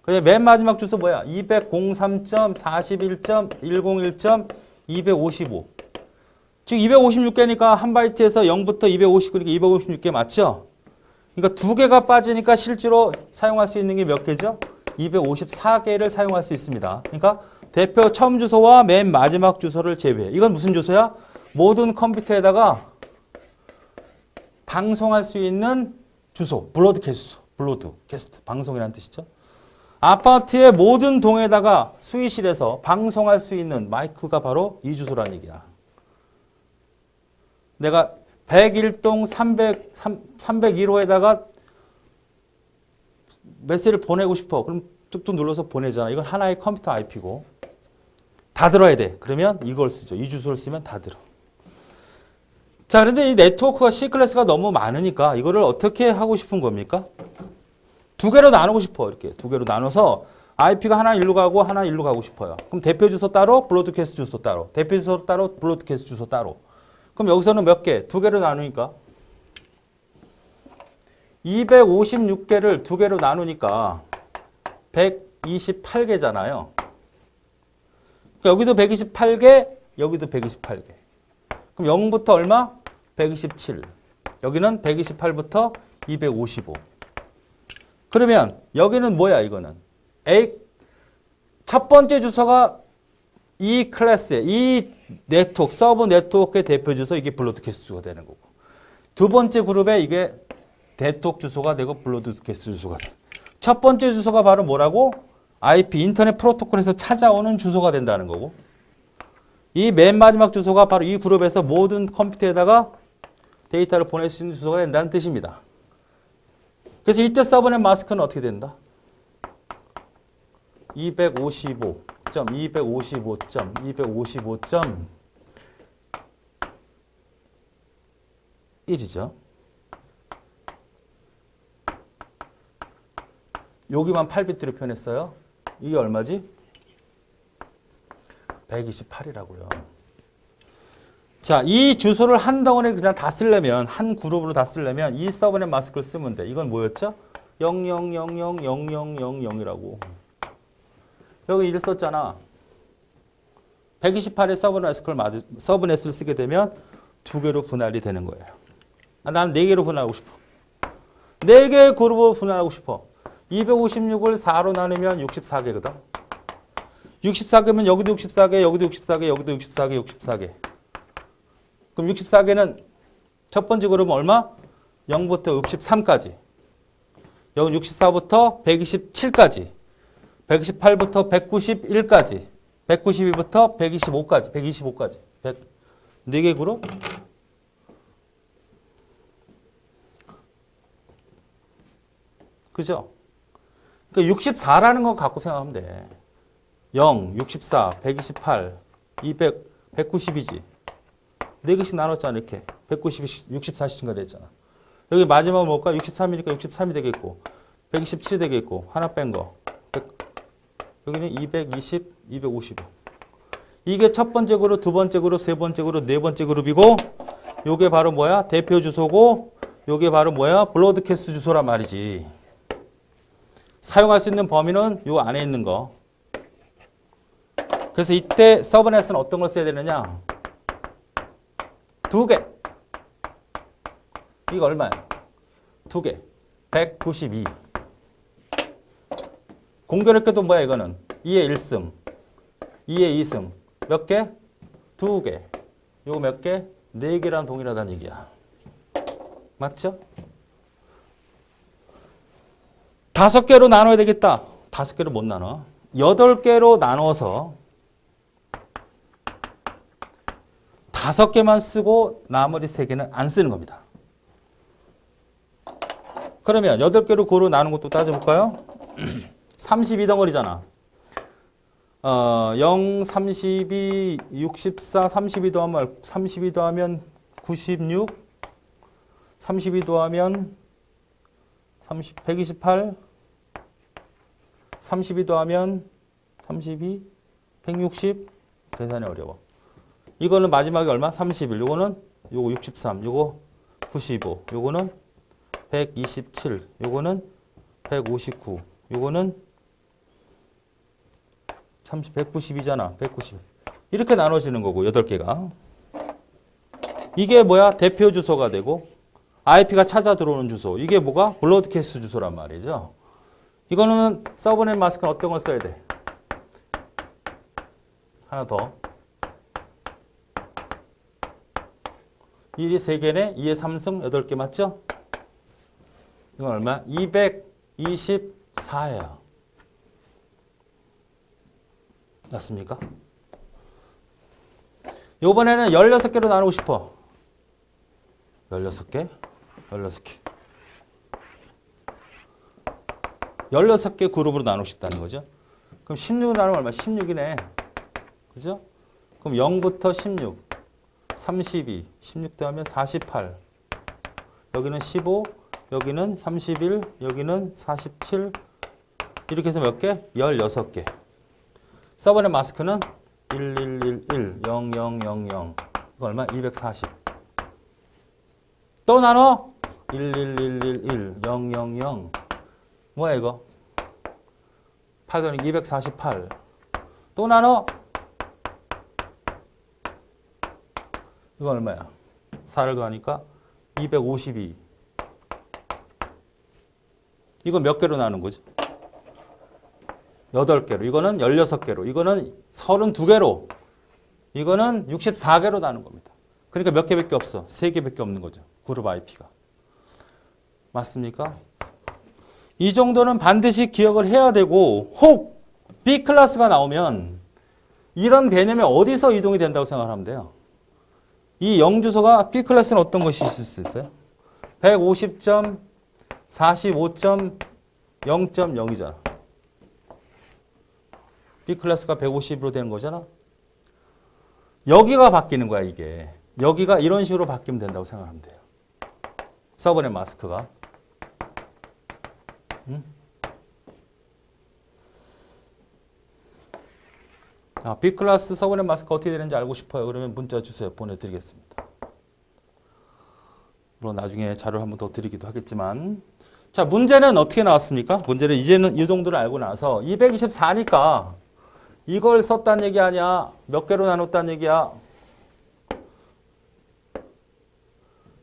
[SPEAKER 1] 그냥 맨 마지막 주소 뭐야? 203.41.101.255 즉 256개니까 한 바이트에서 0부터 259니까 256개 맞죠? 그러니까 두 개가 빠지니까 실제로 사용할 수 있는 게 몇 개죠? 254개를 사용할 수 있습니다. 그러니까 대표 처음 주소와 맨 마지막 주소를 제외해. 이건 무슨 주소야? 모든 컴퓨터에다가 방송할 수 있는 주소. 브로드캐스트. 방송이라는 뜻이죠. 아파트의 모든 동에다가 수의실에서 방송할 수 있는 마이크가 바로 이 주소라는 얘기야. 내가 101동 301호에다가 메시지를 보내고 싶어. 그럼 뚝뚝 눌러서 보내잖아. 이건 하나의 컴퓨터 IP고 다 들어야 돼. 그러면 이걸 쓰죠. 이 주소를 쓰면 다 들어. 자, 그런데 이 네트워크가 C클래스가 너무 많으니까 이거를 어떻게 하고 싶은 겁니까? 두 개로 나누고 싶어. 이렇게 두 개로 나눠서 IP가 하나 일로 가고 하나 일로 가고 싶어요. 그럼 대표 주소 따로, 브로드캐스트 주소 따로. 대표 주소 따로, 브로드캐스트 주소 따로. 그럼 여기서는 몇 개? 두 개로 나누니까 256개를 두 개로 나누니까 128개잖아요. 여기도 128개, 여기도 128개. 그럼 0부터 얼마? 127. 여기는 128부터 255. 그러면 여기는 뭐야 이거는? 첫 번째 주소가 이 클래스의 이 네트워크, 서브 네트워크의 대표 주소 이게 브로드캐스트 주소가 되는 거고. 두 번째 그룹에 이게 네트워크 주소가 되고 브로드캐스트 주소가 돼. 첫 번째 주소가 바로 뭐라고? IP 인터넷 프로토콜에서 찾아오는 주소가 된다는 거고. 이 맨 마지막 주소가 바로 이 그룹에서 모든 컴퓨터에다가 데이터를 보낼 수 있는 주소가 된다는 뜻입니다. 그래서 이때 서브넷 마스크는 어떻게 된다? 255점, 255점, 255점 1이죠. 여기만 8비트로 표현했어요. 이게 얼마지? 128이라고요. 자, 이 주소를 한 덩어리 그냥 다 쓰려면, 한 그룹으로 다 쓰려면 이 서브넷 마스크를 쓰면 돼. 이건 뭐였죠? 00000000이라고. 여기 1 썼잖아. 128의 서브넷을 쓰게 되면 2개로 분할이 되는 거예요. 나는 4개로 분할하고 싶어. 4개의 그룹으로 분할하고 싶어. 256을 4로 나누면 64개거든. 64개면 여기도 64개, 여기도 64개, 여기도 64개, 64개. 그럼 64개는 첫 번째 그룹은 얼마? 0부터 63까지. 여기 64부터 127까지. 128부터 191까지. 192부터 125까지. 125까지. 4개 그룹? 그죠? 그러니까 64라는 거 갖고 생각하면 돼. 0, 64, 128, 200, 190이지. 4개씩 나눴잖아, 이렇게. 190이 64씩인가 됐잖아. 여기 마지막은 뭘까? 63이니까 63이 되겠고, 127이 되겠고, 하나 뺀 거. 100, 여기는 220, 255. 이게 첫 번째 그룹, 두 번째 그룹, 세 번째 그룹, 네 번째 그룹이고, 요게 바로 뭐야? 대표 주소고, 요게 바로 뭐야? 브로드캐스트 주소란 말이지. 사용할 수 있는 범위는 요 안에 있는 거. 그래서 이때 서브넷은 어떤 걸 써야 되느냐? 2개. 이거 얼마야? 2개. 192. 공교롭게도 뭐야 이거는? 2의 1승. 2의 2승. 몇 개? 2개. 요거 몇 개? 4개랑 동일하다는 얘기야. 맞죠? 5개로 나눠야 되겠다. 5개로 못 나눠. 8개로 나눠서 5개만 쓰고 나머지 3개는 안 쓰는 겁니다. 그러면 8개로 고루 나눈 것도 따져볼까요? 32덩어리잖아. 0, 32, 64, 32 더하면 32 더하면 96, 32 더하면 128, 32 더하면 32, 160, 계산이 어려워. 이거는 마지막에 얼마? 31. 요거는 요거 63, 요거 95, 요거는 127, 요거는 159, 요거는 192잖아. 190. 이렇게 나눠지는 거고 8개가. 이게 뭐야? 대표 주소가 되고 IP가 찾아 들어오는 주소. 이게 뭐가? 브로드캐스트 주소란 말이죠. 이거는 서브넷 마스크는 어떤 걸 써야 돼? 하나 더. 1이 3개네. 2의 3승 8개 맞죠? 이건 얼마? 224예요. 맞습니까? 이번에는 16개로 나누고 싶어. 16개? 16개. 16개 그룹으로 나누고 싶다는 거죠. 그럼 16 나누면 얼마? 16이네. 그죠? 그럼 0부터 16, 32, 16 더하면 48. 여기는 15, 여기는 31, 여기는 47. 이렇게 해서 몇 개? 16개. 서브넷 마스크는 1111, 0000. 이거 얼마? 240. 또 나눠? 11111, 000. 뭐야 이거? 8 더하기 248. 또 나눠? 이거 얼마야? 4를 더하니까 252. 이거 몇 개로 나눈 거죠? 8개로. 이거는 16개로. 이거는 32개로. 이거는 64개로 나눈 겁니다. 그러니까 몇 개밖에 없어? 3개밖에 없는 거죠. 그룹 IP가. 맞습니까? 이 정도는 반드시 기억을 해야 되고 혹 B 클래스가 나오면 이런 개념이 어디서 이동이 된다고 생각하면 돼요. 이 0주소가 B 클래스는 어떤 것이 있을 수 있어요? 150점, 45점, 0.0이잖아. B 클래스가 150으로 되는 거잖아. 여기가 바뀌는 거야, 이게. 여기가 이런 식으로 바뀌면 된다고 생각하면 돼요. 서브넷 마스크가. 응? B 클래스 서브넷 마스크 어떻게 되는지 알고 싶어요. 그러면 문자 주세요. 보내드리겠습니다. 물론 나중에 자료를 한번 더 드리기도 하겠지만. 자, 문제는 어떻게 나왔습니까? 문제는 이제는 이 정도를 알고 나서 224니까 이걸 썼다는 얘기 아니야? 몇 개로 나눴다는 얘기야?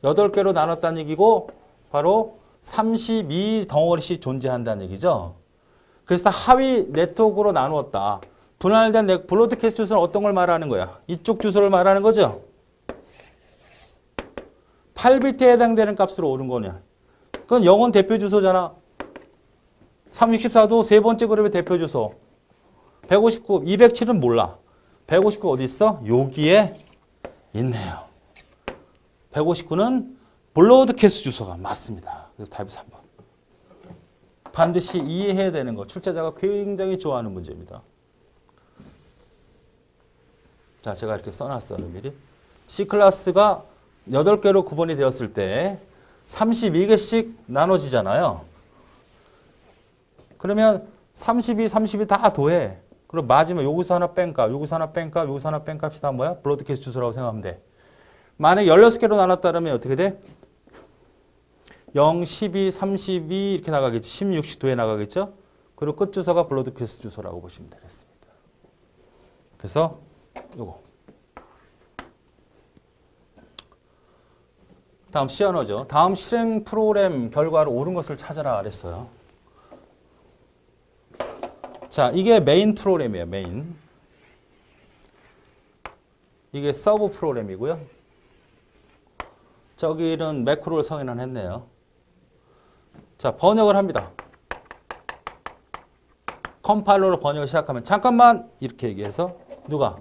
[SPEAKER 1] 8개로 나눴다는 얘기고 바로 32 덩어리씩 존재한다는 얘기죠. 그래서 하위 네트워크로 나누었다. 분할된 브로드캐스트 주소는 어떤 걸 말하는 거야? 이쪽 주소를 말하는 거죠. 8비트에 해당되는 값으로 오른 거냐. 그건 영원 대표 주소잖아. 364도 세 번째 그룹의 대표 주소. 159, 207은 몰라. 159 어디 있어? 여기에 있네요. 159는 브로드캐스트 주소가 맞습니다. 그래서 답이 3번. 반드시 이해해야 되는 거. 출제자가 굉장히 좋아하는 문제입니다. 자, 제가 이렇게 써놨어요. 미리. C클래스가 8개로 구분이 되었을 때 32개씩 나눠지잖아요. 그러면 32, 32 다 더해. 그럼 마지막 여기서 하나 뺀 값, 여기서 하나 뺀 값, 여기서 하나 뺀 값이 다 뭐야? 브로드캐스트 주소라고 생각하면 돼. 만약 16개로 나눴다면 어떻게 돼? 0, 12, 32 이렇게 나가겠지. 16씩 더해 나가겠죠? 그리고 끝 주소가 브로드캐스트 주소라고 보시면 되겠습니다. 그래서 요거. 다음 C 언어죠. 다음 실행 프로그램 결과로 옳은 것을 찾아라 그랬어요. 자, 이게 메인 프로그램이에요. 메인. 이게 서브 프로그램이고요. 저기는 매크로를 성인했네요. 자, 번역을 합니다. 컴파일러로 번역을 시작하면 잠깐만 이렇게 얘기해서 누가?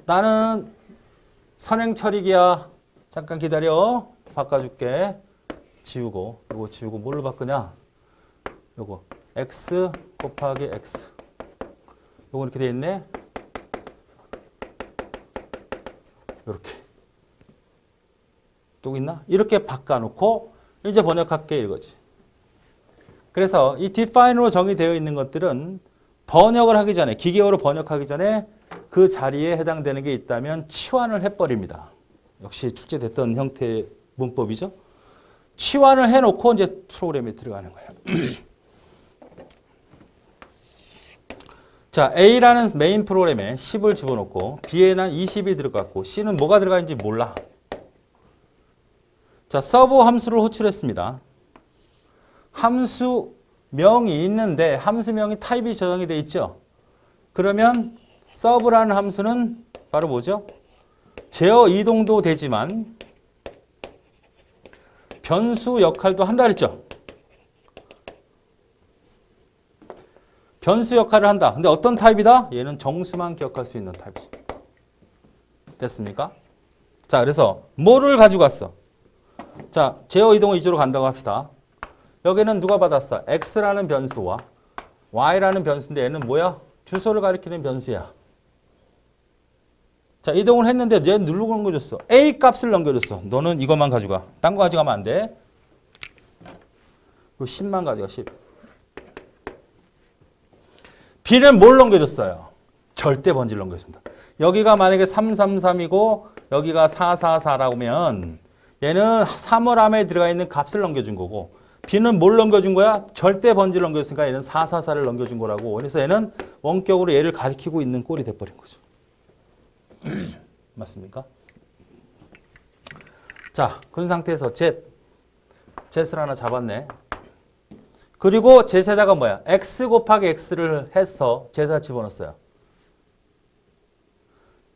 [SPEAKER 1] 나는 선행 처리기야. 잠깐 기다려. 바꿔줄게. 지우고 이거 지우고 뭘로 바꾸냐? 요거 x 곱하기 x. 요거 이렇게 돼 있네. 이렇게. 또 있나? 이렇게 바꿔놓고 이제 번역할게 이거지. 그래서 이 define으로 정의되어 있는 것들은 번역을 하기 전에, 기계어로 번역하기 전에 그 자리에 해당되는 게 있다면 치환을 해버립니다. 역시 출제됐던 형태의 문법이죠. 치환을 해놓고 이제 프로그램에 들어가는 거예요. 자, A라는 메인 프로그램에 10을 집어넣고 B에는 20이 들어갔고 C는 뭐가 들어가 있는지 몰라. 자, 서브 함수를 호출했습니다. 함수명이 있는데 함수명이 타입이 저장이 되어 있죠. 그러면 서브라는 함수는 바로 뭐죠? 제어 이동도 되지만 변수 역할도 한다 그랬죠. 변수 역할을 한다. 근데 어떤 타입이다? 얘는 정수만 기억할 수 있는 타입이죠. 됐습니까? 자, 그래서 뭐를 가지고 갔어? 자, 제어 이동은 이쪽으로 간다고 합시다. 여기는 누가 받았어? x라는 변수와 y라는 변수인데 얘는 뭐야? 주소를 가리키는 변수야. 자, 이동을 했는데 얘 누르고 넘겨줬어. A 값을 넘겨줬어. 너는 이것만 가져가. 딴 거 가져가면 안 돼. 10만 가져가, 10. B는 뭘 넘겨줬어요? 절대 번지를 넘겨줍니다. 여기가 만약에 333이고 여기가 444라고 하면 얘는 3월함에 들어가 있는 값을 넘겨준 거고 B는 뭘 넘겨준 거야? 절대 번지를 넘겨줬으니까 얘는 444를 넘겨준 거라고. 그래서 얘는 원격으로 얘를 가리키고 있는 꼴이 돼버린 거죠. 맞습니까? 자, 그런 상태에서 Z을 하나 잡았네. 그리고 Z에다가 뭐야? X 곱하기 X를 해서 Z에다 집어넣었어요.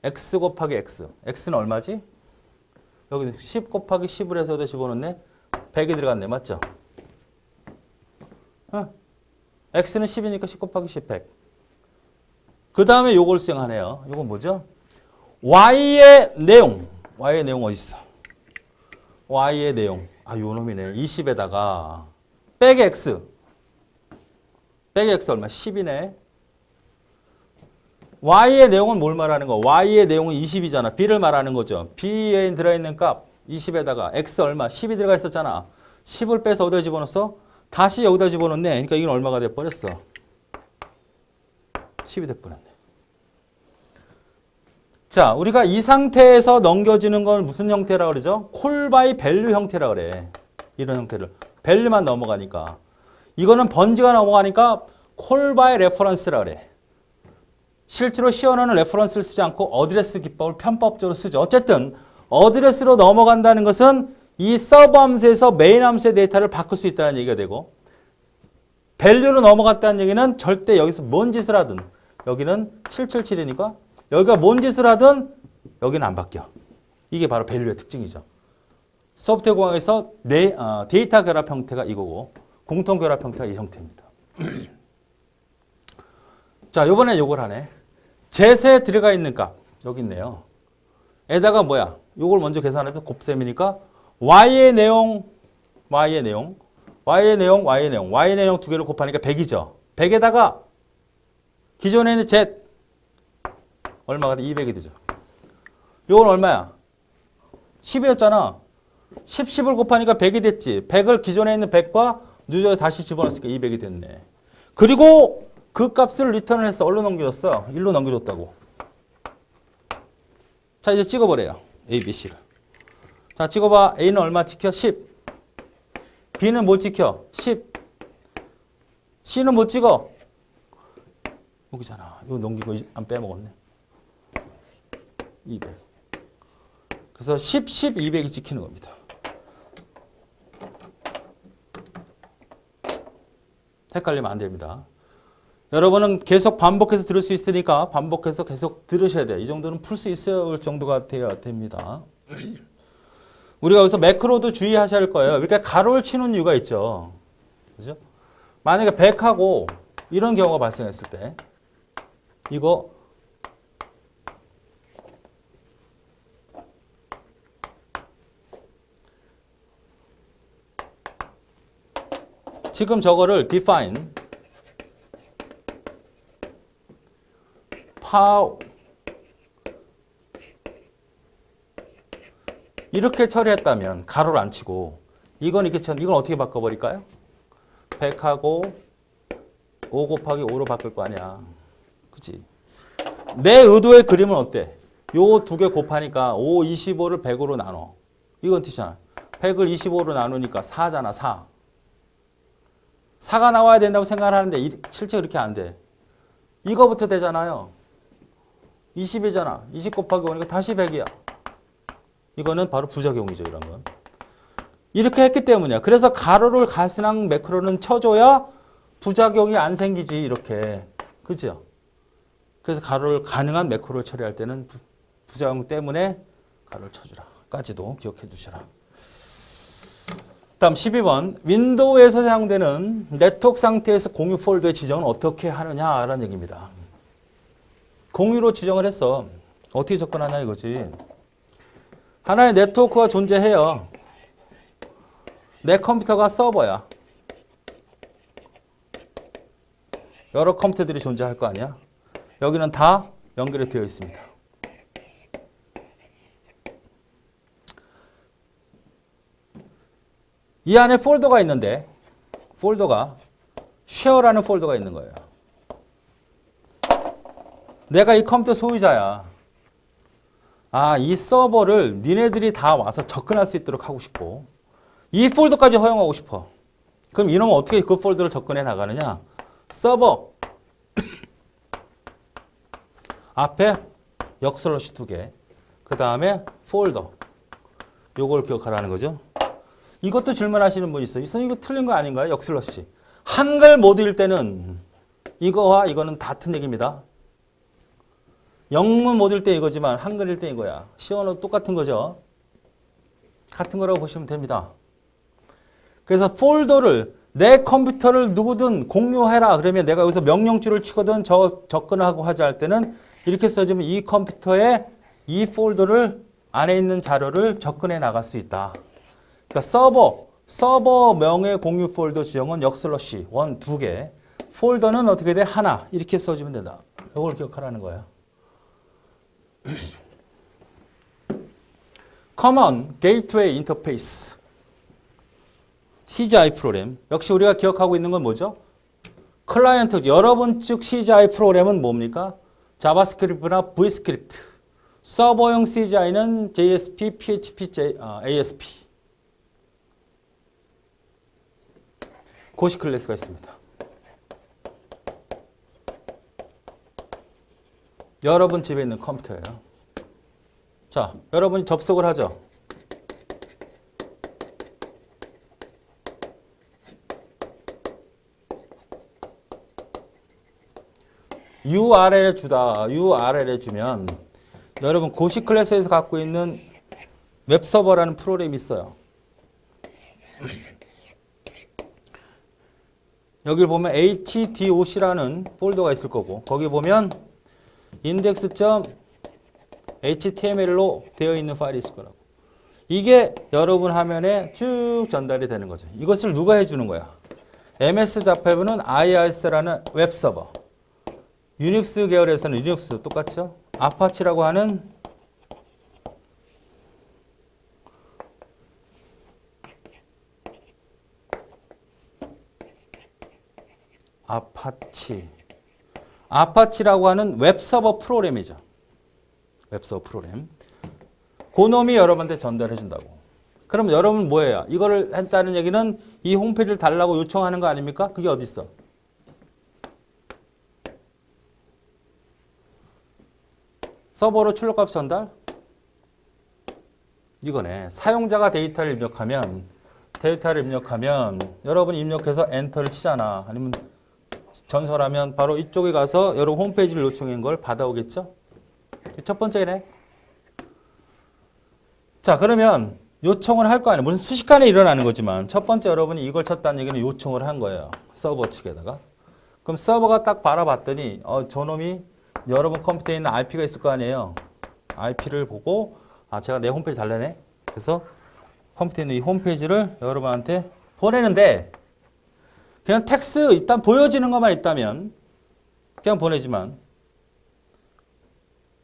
[SPEAKER 1] X 곱하기 X. X는 얼마지? 여기 10 곱하기 10을 해서 여기다 집어넣네. 100이 들어갔네. 맞죠? X는 10이니까 10 곱하기 10, 100. 그 다음에 요걸 수행하네요. 요건 뭐죠? Y의 내용. Y의 내용 어디 있어? Y의 내용. 아, 요 놈이네. 20에다가 빼기 X. 빼기 X 얼마? 10이네. Y의 내용은 뭘 말하는 거? Y의 내용은 20이잖아. B를 말하는 거죠. B에 들어있는 값 20에다가 X 얼마? 10이 들어가 있었잖아. 10을 빼서 어디다 집어넣었어? 다시 여기다 집어넣네. 그러니까 이건 얼마가 돼버렸어? 10이 돼버렸네. 자, 우리가 이 상태에서 넘겨지는 건 무슨 형태라고 그러죠? 콜 바이 밸류 형태라고 그래. 이런 형태를. 밸류만 넘어가니까. 이거는 번지가 넘어가니까 콜 바이 레퍼런스라고 그래. 실제로 시어너는 레퍼런스를 쓰지 않고 어드레스 기법을 편법적으로 쓰죠. 어쨌든 어드레스로 넘어간다는 것은 이 서브 함수에서 메인 함수의 데이터를 바꿀 수 있다는 얘기가 되고 밸류로 넘어갔다는 얘기는 절대 여기서 뭔 짓을 하든 여기는 777이니까 여기가 뭔 짓을 하든 여기는 안 바뀌어. 이게 바로 밸류의 특징이죠. 소프트웨어 공학에서 데이터 결합 형태가 이거고 공통 결합 형태가 이 형태입니다. 자, 요번에 요걸 하네. 젯에 들어가 있는 값 여기 있네요. 에다가 뭐야? 요걸 먼저 계산해서 곱셈이니까 Y의 내용 Y의 내용 두 개를 곱하니까 100이죠. 100에다가 기존에 있는 Z 얼마가 돼? 200이 되죠. 요건 얼마야? 10이었잖아. 10을 곱하니까 100이 됐지. 100을 기존에 있는 100과 누적에 다시 집어넣었으니까 200이 됐네. 그리고 그 값을 리턴을 했어. 얼로 넘겨줬어? 1로 넘겨줬다고. 자, 이제 찍어버려요. A, B, C를. 자, 찍어봐. A는 얼마 찍혀? 10. B는 뭘 찍혀? 10. C는 못 찍어? 여기잖아. 이거 넘기고 안 빼먹었네. 200. 그래서 10, 200이 찍히는 겁니다. 헷갈리면 안 됩니다. 여러분은 계속 반복해서 들을 수 있으니까 반복해서 계속 들으셔야 돼요. 이 정도는 풀 수 있을 정도가 돼야 됩니다. 우리가 여기서 매크로도 주의하셔야 할 거예요. 이렇게 가로를 치는 이유가 있죠. 그죠? 만약에 100하고 이런 경우가 발생했을 때 이거 지금 저거를 define 이렇게 처리했다면 가로를 안 치고 이건 이렇게 이건 어떻게 바꿔버릴까요? 100하고 5 곱하기 5로 바꿀 거 아니야. 그치? 내 의도의 그림은 어때? 요 두 개 곱하니까 5, 25를 100으로 나눠. 이건 뜻이잖아. 100을 25로 나누니까 4잖아. 4. 4가 나와야 된다고 생각을 하는데 실제 그렇게 안 돼. 이거부터 되잖아요. 20이잖아. 20 곱하기 5니까 다시 100이야. 이거는 바로 부작용이죠. 이런 건. 이렇게 했기 때문이야. 그래서 가로를 가스랑 매크로는 쳐줘야 부작용이 안 생기지. 이렇게. 그죠? 그래서 가로를 가능한 매크로를 처리할 때는 부작용 때문에 가로를 쳐주라. 까지도 기억해 두시라. 다음 12번. 윈도우에서 사용되는 네트워크 상태에서 공유 폴더의 지정은 어떻게 하느냐라는 얘기입니다. 공유로 지정을 했어. 어떻게 접근하냐 이거지. 하나의 네트워크가 존재해요. 내 컴퓨터가 서버야. 여러 컴퓨터들이 존재할 거 아니야. 여기는 다 연결이 되어 있습니다. 이 안에 폴더가 있는데 폴더가 쉐어라는 폴더가 있는 거예요. 내가 이 컴퓨터 소유자야. 아, 이 서버를 니네들이 다 와서 접근할 수 있도록 하고 싶고 이 폴더까지 허용하고 싶어. 그럼 이놈은 어떻게 그 폴더를 접근해 나가느냐? 서버 앞에 역슬러시 2개 그 다음에 폴더 요걸 기억하라는 거죠. 이것도 질문하시는 분 있어요. 이거 틀린 거 아닌가요? 역슬러시. 한글 모드일 때는 이거와 이거는 같은 얘기입니다. 영문 모드일 때 이거지만 한글일 때 이거야. 시어는 똑같은 거죠. 같은 거라고 보시면 됩니다. 그래서 폴더를 내 컴퓨터를 누구든 공유해라. 그러면 내가 여기서 명령줄을 치거든 접근을 하고 하자 할 때는 이렇게 써주면 이 컴퓨터에 이 폴더를 안에 있는 자료를 접근해 나갈 수 있다. 그러니까 서버 명의 공유 폴더 지정은 역슬러시 1, 2개. 폴더는 어떻게 돼? 하나. 이렇게 써주면 된다. 이걸 기억하라는 거예요. Common Gateway Interface CGI 프로그램. 역시 우리가 기억하고 있는 건 뭐죠? 클라이언트, 여러분 측 CGI 프로그램은 뭡니까? 자바스크립트나 VScript. 서버용 CGI는 JSP, PHP, ASP. 고시 클래스가 있습니다. 여러분 집에 있는 컴퓨터예요. 자, 여러분이 접속을 하죠. URL에 주다. URL에 주면 여러분 고시 클래스에서 갖고 있는 웹서버라는 프로그램이 있어요. 여기 보면 htdoc라는 폴더가 있을 거고 거기 보면 index.html로 되어 있는 파일이 있을 거라고. 이게 여러분 화면에 쭉 전달이 되는 거죠. 이것을 누가 해주는 거야? MS 자폐부는 IIS라는 웹서버. 유닉스 계열에서는 리눅스도 똑같죠. 아파치라고 하는 아파치라고 하는 웹서버 프로그램이죠. 웹서버 프로그램. 그놈이 여러분한테 전달해 준다고. 그럼 여러분 뭐예요? 이거를 했다는 얘기는 이 홈페이지를 달라고 요청하는 거 아닙니까? 그게 어디 있어? 서버로 출력값 전달? 이거네. 사용자가 데이터를 입력하면 여러분이 입력해서 엔터를 치잖아. 아니면 전설하면 바로 이쪽에 가서 여러분 홈페이지를 요청한 걸 받아오겠죠? 첫 번째네. 자, 그러면 요청을 할 거 아니에요. 무슨 순식간에 일어나는 거지만 첫 번째 여러분이 이걸 쳤다는 얘기는 요청을 한 거예요. 서버 측에다가. 그럼 서버가 딱 바라봤더니 저놈이 여러분 컴퓨터에 있는 IP가 있을 거 아니에요. IP를 보고 제가 내 홈페이지 달래네. 그래서 컴퓨터에 있는 이 홈페이지를 여러분한테 보내는데 그냥 텍스트 일단 보여지는 것만 있다면 그냥 보내지만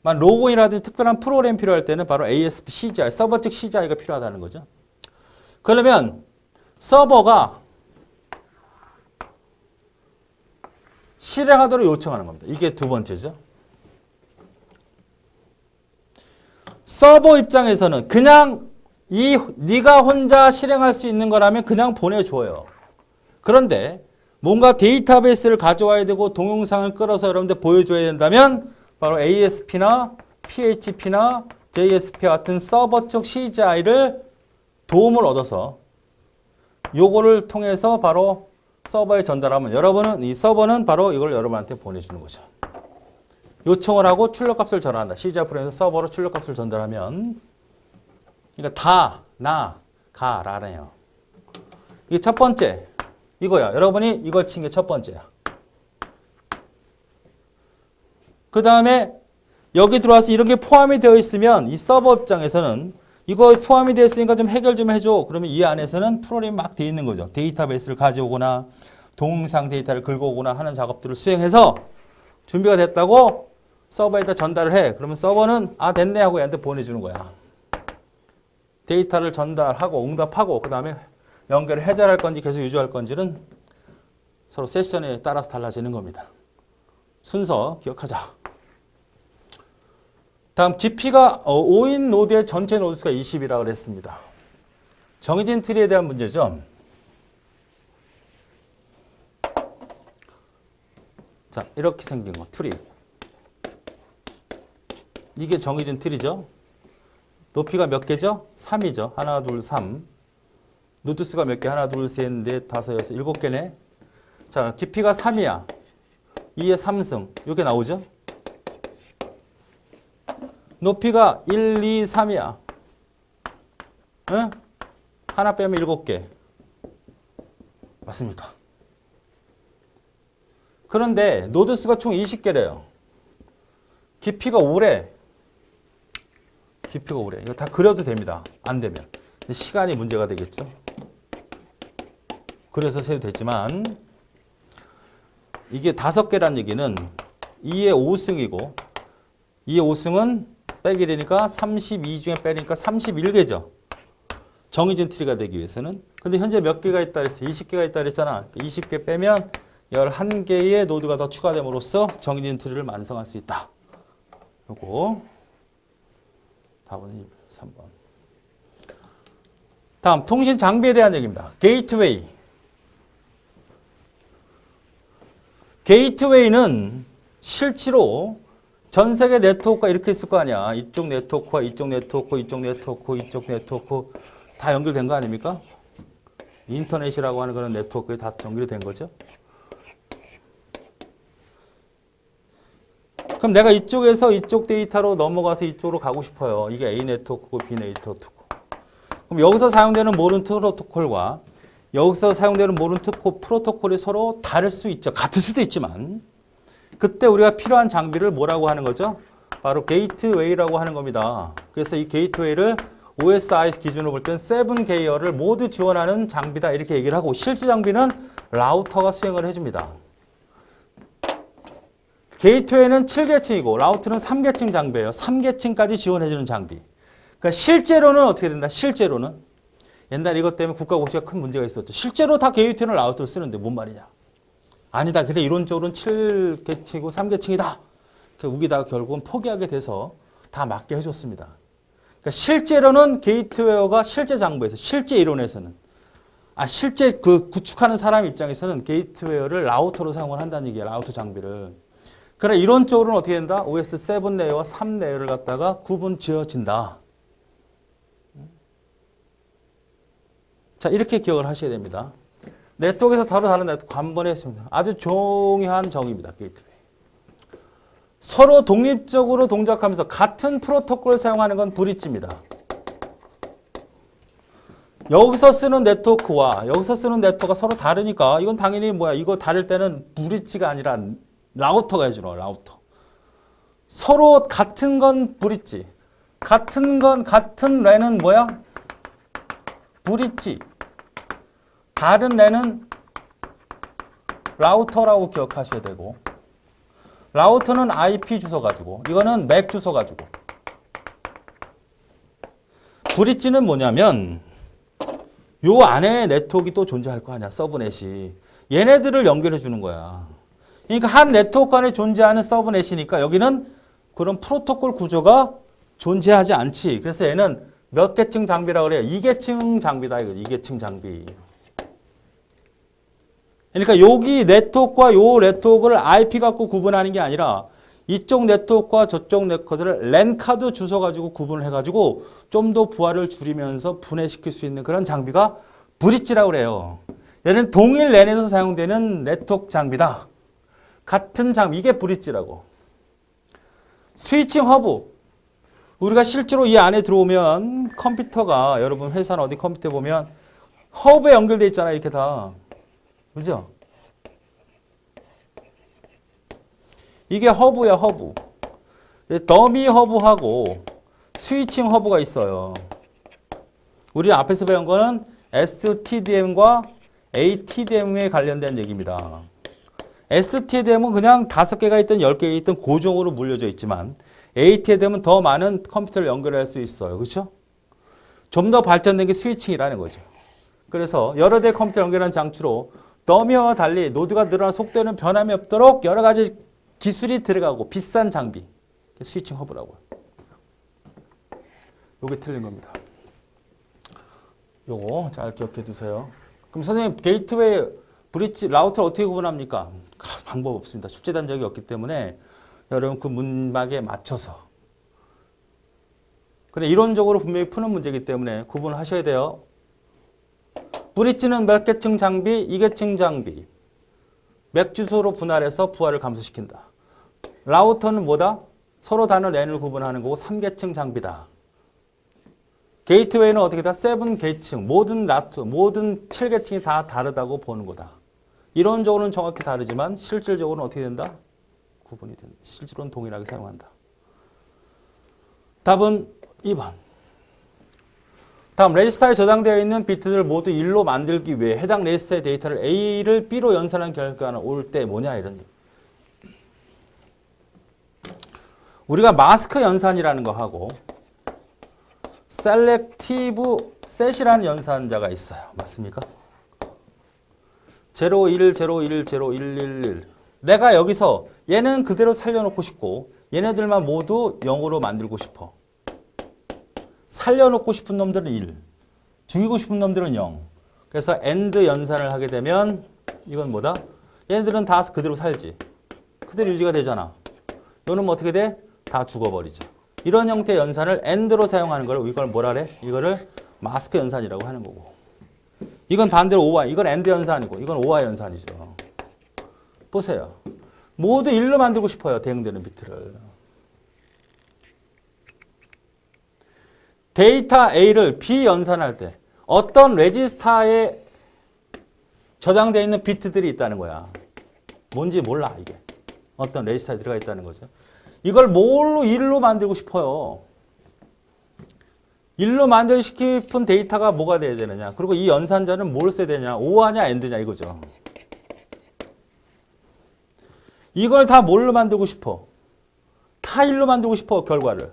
[SPEAKER 1] 로그인이라든지 특별한 프로그램 필요할 때는 바로 ASP, CGI, 서버 측 CGI가 필요하다는 거죠. 그러면 서버가 실행하도록 요청하는 겁니다. 이게 두 번째죠. 서버 입장에서는 그냥 네가 혼자 실행할 수 있는 거라면 그냥 보내줘요. 그런데 뭔가 데이터베이스를 가져와야 되고 동영상을 끌어서 여러분들 보여줘야 된다면 바로 ASP나 PHP나 JSP 같은 서버 쪽 CGI를 도움을 얻어서 요거를 통해서 바로 서버에 전달하면 여러분은 이 서버는 바로 이걸 여러분한테 보내주는 거죠. 요청을 하고 출력값을 전환한다. CGI 프로그램에서 서버로 출력값을 전달하면 그러니까 가라네요. 이게 첫 번째. 이거야. 여러분이 이걸 친 게 첫 번째야. 그 다음에 여기 들어와서 이런 게 포함이 되어 있으면 이 서버 입장에서는 이거 포함이 되어 있으니까 좀 해결 좀 해줘. 그러면 이 안에서는 프로그램이 막 되어 있는 거죠. 데이터베이스를 가져오거나 동영상 데이터를 긁어오거나 하는 작업들을 수행해서 준비가 됐다고 서버에다 전달을 해. 그러면 서버는 됐네 하고 얘한테 보내주는 거야. 데이터를 전달하고 응답하고 그 다음에 연결을 해제할 건지 계속 유지할 건지는 서로 세션에 따라서 달라지는 겁니다. 순서 기억하자. 다음 깊이가 5인 노드의 전체 노드수가 20이라고 그랬습니다. 정해진 트리에 대한 문제죠. 자, 이렇게 생긴 거 트리. 이게 정해진 트리죠. 높이가 몇 개죠? 3이죠. 하나, 둘, 3. 노드수가 몇 개? 하나, 둘, 셋, 넷, 다섯, 여섯, 7개네. 자, 깊이가 3이야. 2의 3승. 이렇게 나오죠? 높이가 1, 2, 3이야. 응? 하나 빼면 7개. 맞습니까? 그런데 노드수가 총 20개래요. 깊이가 5래. 깊이가 5래. 이거 다 그려도 됩니다. 안 되면. 근데 시간이 문제가 되겠죠. 그래서 세도 되지만 이게 5개란 얘기는 2의 5승이고 2의 5승은 빼기 1이니까 32 중에 빼니까 31개죠. 정의진 트리가 되기 위해서는. 근데 현재 몇 개가 있다 그랬어? 20개가 있다 그랬잖아. 20개 빼면 11개의 노드가 더 추가됨으로써 정의진 트리를 완성할 수 있다. 요거 답은 3번. 다음 통신 장비에 대한 얘기입니다. 게이트웨이. 게이트웨이는 실제로 전 세계 네트워크가 이렇게 있을 거 아니야. 이쪽 네트워크와 이쪽 네트워크, 이쪽 네트워크, 이쪽 네트워크 다 연결된 거 아닙니까? 인터넷이라고 하는 그런 네트워크에 다 연결이 된 거죠. 그럼 내가 이쪽에서 이쪽 데이터로 넘어가서 이쪽으로 가고 싶어요. 이게 A 네트워크고 B 네트워크고. 그럼 여기서 사용되는 모든 프로토콜과 여기서 사용되는 모든 프로토콜이 서로 다를 수 있죠. 같을 수도 있지만 그때 우리가 필요한 장비를 뭐라고 하는 거죠? 바로 게이트웨이라고 하는 겁니다. 그래서 이 게이트웨이를 OSI 기준으로 볼 땐 7계열을 모두 지원하는 장비다 이렇게 얘기를 하고 실제 장비는 라우터가 수행을 해줍니다. 게이트웨이는 7계층이고 라우터는 3계층 장비예요. 3계층까지 지원해주는 장비. 그러니까 실제로는 어떻게 된다? 실제로는 옛날 이것 때문에 국가고시가 큰 문제가 있었죠. 실제로 다 게이트웨이는 라우터를 쓰는데 뭔 말이냐? 아니다. 그래 이론적으로는 7계층이고 3계층이다. 우기다가 결국은 포기하게 돼서 다 맞게 해줬습니다. 그러니까 실제로는 게이트웨어가 실제 장비에서 실제 이론에서는 실제 그 구축하는 사람 입장에서는 게이트웨어를 라우터로 사용을 한다는 얘기야. 라우터 장비를. 그러나 이론적으로는 어떻게 된다? OS 7 레이어와 3 레이어를 갖다가 구분 지어진다. 자, 이렇게 기억을 하셔야 됩니다. 네트워크에서 다른 네트워크 간번에 했습니다. 아주 중요한 정의입니다. 게이트웨이. 서로 독립적으로 동작하면서 같은 프로토콜을 사용하는 건 브릿지입니다. 여기서 쓰는 네트워크와 여기서 쓰는 네트워크가 서로 다르니까 이건 당연히 이거 다를 때는 브릿지가 아니라 라우터가 해주는 거야. 라우터. 서로 같은 건 브릿지. 같은 랜은 뭐야? 브릿지. 다른 랜은 라우터라고 기억하셔야 되고 라우터는 IP 주소 가지고 이거는 맥 주소 가지고 브릿지는 뭐냐면 요 안에 네트워크가 또 존재할 거 아니야. 서브넷이. 얘네들을 연결해 주는 거야. 그러니까 한 네트워크 안에 존재하는 서브넷이니까 여기는 그런 프로토콜 구조가 존재하지 않지. 그래서 얘는 몇 계층 장비라고 그래요? 2계층 장비다. 이거 2계층 장비. 그러니까 여기 네트워크와 요 네트워크를 IP 갖고 구분하는 게 아니라 이쪽 네트워크와 저쪽 네트워크를 랜 카드 주소 가지고 구분을 해가지고 좀 더 부하를 줄이면서 분해시킬 수 있는 그런 장비가 브릿지라고 그래요. 얘는 동일 랜에서 사용되는 네트워크 장비다. 같은 장비, 이게 브릿지라고. 스위칭 허브. 우리가 실제로 이 안에 들어오면 컴퓨터가 여러분 회사나 어디 컴퓨터 보면 허브에 연결돼 있잖아요. 이렇게 다. 그죠? 이게 허브야, 허브. 더미 허브하고 스위칭 허브가 있어요. 우리 앞에서 배운 거는 STDM과 ATDM에 관련된 얘기입니다. STDM은 그냥 5개가 있든 10개가 있든 고정으로 물려져 있지만 ATDM은 더 많은 컴퓨터를 연결할 수 있어요. 그렇죠? 좀 더 발전된 게 스위칭이라는 거죠. 그래서 여러 대의 컴퓨터 연결한 장치로 더미와 달리 노드가 늘어나 속도에는 변함이 없도록 여러 가지 기술이 들어가고 비싼 장비. 스위칭 허브라고요. 요게 틀린 겁니다. 요거 잘 기억해 두세요. 그럼 선생님 게이트웨이, 브릿지, 라우터를 어떻게 구분합니까? 방법 없습니다. 출제된 적이 없기 때문에 여러분 그 문막에 맞춰서. 그래 이론적으로 분명히 푸는 문제이기 때문에 구분을 하셔야 돼요. 브릿지는 몇 계층 장비, 2계층 장비. 맥 주소로 분할해서 부하를 감소시킨다. 라우터는 뭐다? 서로 다른 랜을 구분하는 거고 3계층 장비다. 게이트웨이는 어떻게 다? 7계층. 모든 7계층이 다 다르다고 보는 거다. 이론적으로는 정확히 다르지만 실질적으로는 어떻게 된다? 구분이 된다. 실제로는 동일하게 사용한다. 답은 2번. 다음 레지스터에 저장되어 있는 비트들을 모두 1로 만들기 위해 해당 레지스터의 데이터를 A를 B로 연산한 결과는 올 때 뭐냐 이런 얘기. 우리가 마스크 연산이라는 거 하고 셀렉티브 셋이라는 연산자가 있어요. 맞습니까? 0, 1, 0, 1, 0, 1, 1, 1. 내가 여기서 얘는 그대로 살려놓고 싶고 얘네들만 모두 0으로 만들고 싶어. 살려놓고 싶은 놈들은 1. 죽이고 싶은 놈들은 0. 그래서 AND 연산을 하게 되면 이건 뭐다? 얘네들은 다 그대로 살지. 그대로 유지가 되잖아. 이거는 뭐 어떻게 돼? 다 죽어버리죠. 이런 형태의 연산을 AND로 사용하는 걸 이걸 뭐라 그래? 이거를 마스크 연산이라고 하는 거고. 이건 반대로 OR, 이건 AND 연산이고 이건 OR 연산이죠. 보세요. 모두 1로 만들고 싶어요. 대응되는 비트를. 데이터 A를 B 연산할 때 어떤 레지스터에 저장되어 있는 비트들이 있다는 거야. 뭔지 몰라 이게. 어떤 레지스터에 들어가 있다는 거죠. 이걸 뭘로 1로 만들고 싶어요. 1로 만들고 싶은 데이터가 뭐가 돼야 되느냐. 그리고 이 연산자는 뭘 써야 되냐. OR냐 AND냐 이거죠. 이걸 다 뭘로 만들고 싶어? 다 1로 만들고 싶어 결과를.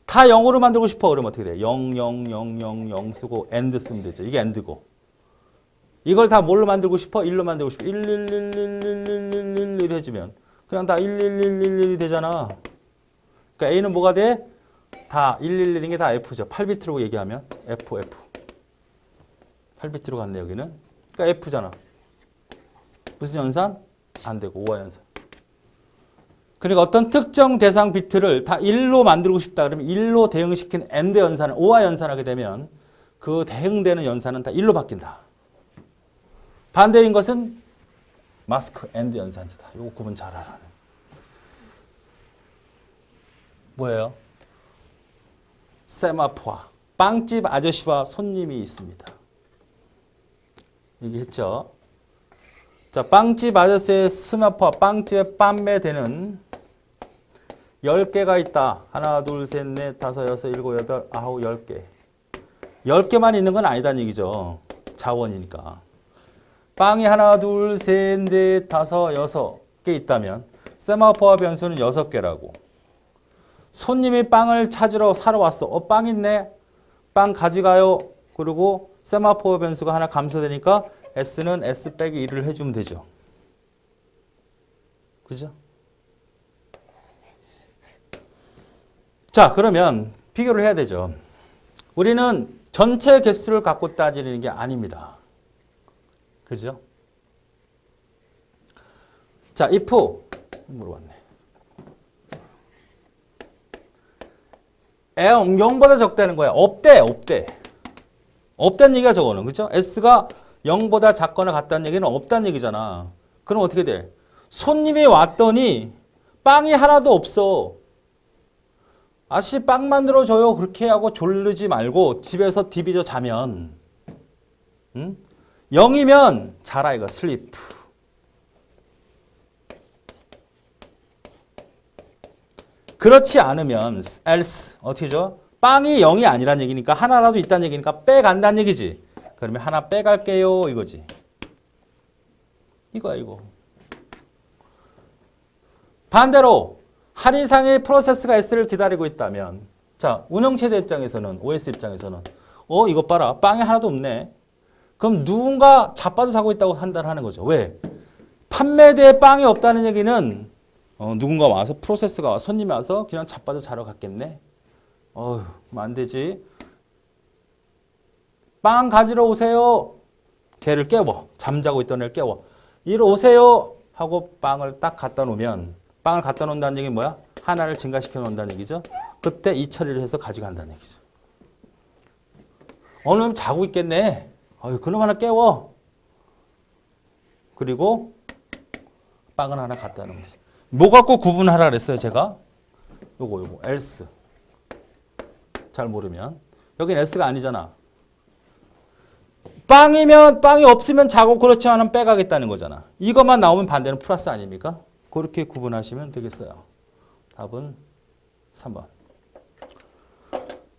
[SPEAKER 1] 다 0으로 만들고 싶어. 그러면 어떻게 돼? 0, 0, 0, 0, 0 쓰고 AND 쓰면 되죠. 이게 AND고. 이걸 다 뭘로 만들고 싶어? 1로 만들고 싶어. 1, 1, 1, 1, 1, 1, 1, 1 해주면 그냥 다 1, 1, 1, 1, 1이 되잖아. 그러니까 A는 뭐가 돼? 다 1, 1, 1인 게 다 F죠. 8비트라고 얘기하면 F, F. 8비트로 갔네 여기는. 그러니까 F잖아. 무슨 연산? 안 되고 OR 연산. 그러니까 어떤 특정 대상 비트를 다 1로 만들고 싶다 그러면 1로 대응시킨 AND 연산을 OR 연산하게 되면 그 대응되는 연산은 다 1로 바뀐다. 반대인 것은 마스크 AND 연산자다. 이거 구분 잘 알아라. 뭐예요? 세마포아. 빵집 아저씨와 손님이 있습니다. 얘기했죠. 자, 빵집 아저씨의 세마포아. 빵집에 판매되는 10개가 있다. 하나, 둘, 셋, 넷, 다섯, 여섯, 일곱, 여덟, 아홉, 10개. 10개만 있는 건 아니다는 얘기죠. 자원이니까. 빵이 하나, 둘, 셋, 넷, 다섯, 6개 있다면 세마포아 변수는 6개라고. 손님이 빵을 찾으러 사러 왔어. 빵 있네. 빵 가져가요. 그리고 세마포아 변수가 하나 감소되니까 S는 S 빼기 1을 해주면 되죠. 그죠? 자, 그러면 비교를 해야 되죠. 우리는 전체 개수를 갖고 따지는 게 아닙니다. 그죠? 자, if 물어봤네. 0보다 적다는 거야. 없대. 없다는 얘기가 저거는. 그죠? S가 0보다 작거나 같다는 얘기는 없다는 얘기잖아. 그럼 어떻게 돼? 손님이 왔더니 빵이 하나도 없어. 아저씨 빵 만들어줘요. 그렇게 하고 졸르지 말고 집에서 디비저 자면 0이면 자라 이거 슬립. 그렇지 않으면 else 어떻게 죠? 빵이 0이 아니란 얘기니까 하나라도 있다는 얘기니까 빼간다는 얘기지. 그러면 하나 빼갈게요 이거지. 이거야 이거. 반대로 한 이상의 프로세스가 S를 기다리고 있다면 자 운영체제 입장에서는 OS 입장에서는 이것 봐라 빵이 하나도 없네. 그럼 누군가 자빠져 자고 있다고 판단하는 거죠. 왜? 판매대에 빵이 없다는 얘기는 누군가 와서 프로세스가 와 손님이 와서 그냥 자빠져 자러 갔겠네. 그럼 안 되지. 빵 가지러 오세요. 걔를 깨워. 잠자고 있던 애를 깨워. 이리 오세요 하고 빵을 딱 갖다 놓으면 빵을 갖다 놓는다는 얘기는 뭐야? 하나를 증가시켜 놓는다는 얘기죠. 그때 이 처리를 해서 가져간다는 얘기죠. 어느 놈 자고 있겠네. 그놈 하나 깨워. 그리고 빵을 하나 갖다 놓으면 되죠. 뭐 갖고 구분하라 그랬어요, 제가? 요거, else. 잘 모르면. 여긴 S가 아니잖아. 빵이면, 빵이 없으면 자고 그렇지 않으면 빼가겠다는 거잖아. 이것만 나오면 반대는 플러스 아닙니까? 그렇게 구분하시면 되겠어요. 답은 3번.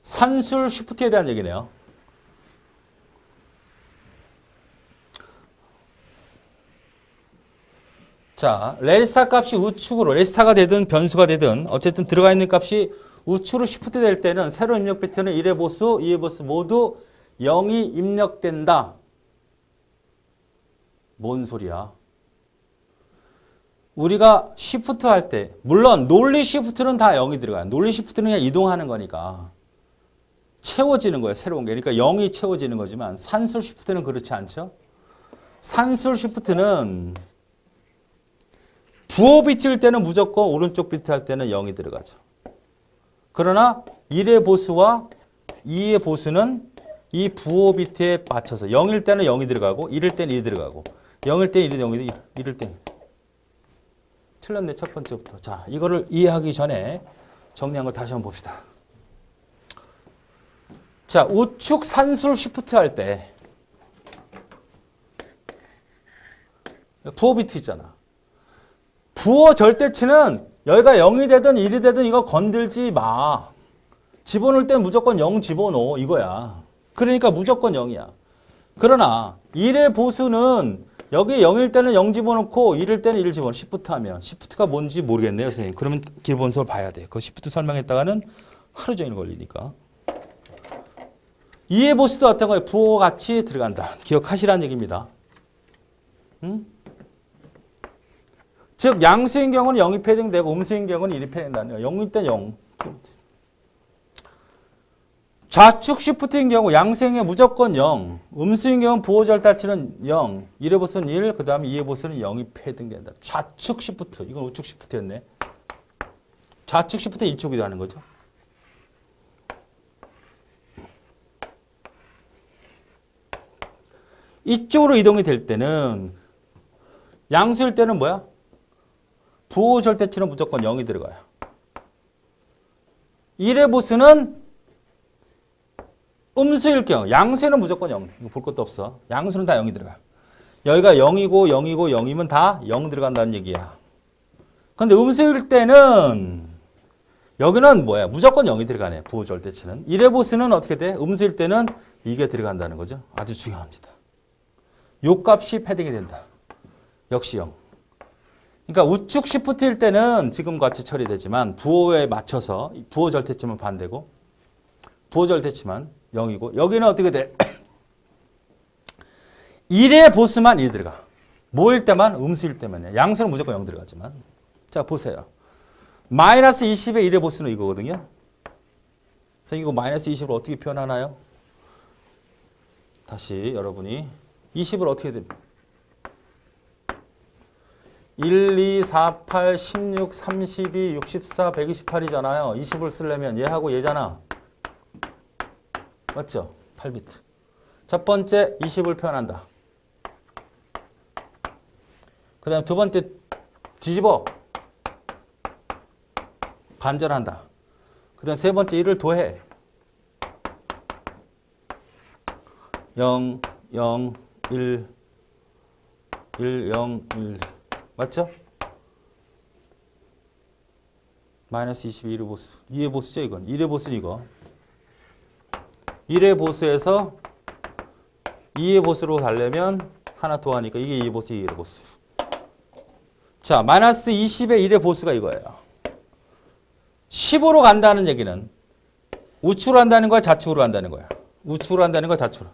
[SPEAKER 1] 산술 쉬프트에 대한 얘기네요. 자, 레지스타 값이 우측으로, 레지스타가 되든 변수가 되든 어쨌든 들어가 있는 값이 우측으로 시프트 될 때는 새로운 입력 비트는 1의 보수, 2의 보수 모두 0이 입력된다. 뭔 소리야? 우리가 시프트 할 때, 물론 논리 시프트는 다 0이 들어가요. 논리 시프트는 그냥 이동하는 거니까 채워지는 거예요. 새로운 게. 그러니까 0이 채워지는 거지만 산술 시프트는 그렇지 않죠? 산술 시프트는 부호 비트일 때는 무조건 오른쪽 비트 할 때는 0이 들어가죠. 그러나 1의 보수와 2의 보수는 이 부호 비트에 맞춰서 0일 때는 0이 들어가고 1일 때는 2이 들어가고 0일 때는 1이 0이 1일 때는 틀렸네. 첫 번째부터. 자, 이거를 이해하기 전에 정리한 걸 다시 한번 봅시다. 자, 우측 산술 시프트 할 때 부호 비트 있잖아. 부호 절대치는 여기가 0이 되든 1이 되든 이거 건들지 마. 집어넣을 땐 무조건 0 집어넣어. 이거야. 그러니까 무조건 0이야. 그러나 1의 보수는 여기 0일 때는 0 집어넣고 1일 때는 1 집어넣어. 시프트 하면. 시프트가 뭔지 모르겠네요, 선생님. 그러면 기본서를 봐야 돼. 그 시프트 설명했다가는 하루 종일 걸리니까. 2의 보수도 어떤 거예요? 부호 같이 들어간다. 기억하시라는 얘기입니다. 응? 즉 양수인 경우는 0이 패딩되고 음수인 경우는 1이 패딩된다는 거예요. 0일 때 0. 좌측 시프트인 경우 양수인 경우 무조건 0. 음수인 경우는 부호 절대치는 0. 1의 보수는 1. 그 다음에 2의 보수는 0이 패딩된다. 좌측 시프트. 이건 우측 시프트였네. 좌측 시프트 이쪽이라는 거죠. 이쪽으로 이동이 될 때는 양수일 때는 뭐야? 부호 절대치는 무조건 0이 들어가요. 1의 보수는 음수일 경우, 양수는 무조건 0. 이거 볼 것도 없어. 양수는 다 0이 들어가. 여기가 0이고 0이고 0이면 다 0 들어간다는 얘기야. 근데 음수일 때는 여기는 뭐야? 무조건 0이 들어가네. 부호 절대치는. 1의 보수는 어떻게 돼? 음수일 때는 이게 들어간다는 거죠. 아주 중요합니다. 요 값이 패딩이 된다. 역시 0. 그러니까 우측 시프트일 때는 지금 같이 처리되지만 부호에 맞춰서 부호 절대치만 반대고 부호 절대치만 0이고 여기는 어떻게 돼? 1의 보수만 1 들어가. 뭐일 때만? 음수일 때만이야. 양수는 무조건 0 들어가지만. 자, 보세요. 마이너스 20의 1의 보수는 이거거든요. 그래서 이거 마이너스 20을 어떻게 표현하나요? 다시 여러분이 20을 어떻게 됩니까? 1, 2, 4, 8, 16, 32, 64, 128이잖아요. 20을 쓰려면 얘하고 얘잖아. 맞죠? 8비트. 첫 번째 20을 표현한다. 그 다음에 두 번째 뒤집어. 반전한다. 그 다음에 세 번째 1을 더해. 0, 0, 1, 1, 0, 1. 맞죠? 마이너스 22의 보수. 2의 보수죠, 이건. 1의 보수는 이거. 1의 보수에서 2의 보수로 가려면 하나 더 하니까 이게 2의 보수, 2의 보수. 자, 마이너스 20의 1의 보수가 이거예요. 10으로 간다는 얘기는 우측으로 간다는 거야, 좌측으로 간다는 거야. 우측으로 간다는 거야, 좌측으로.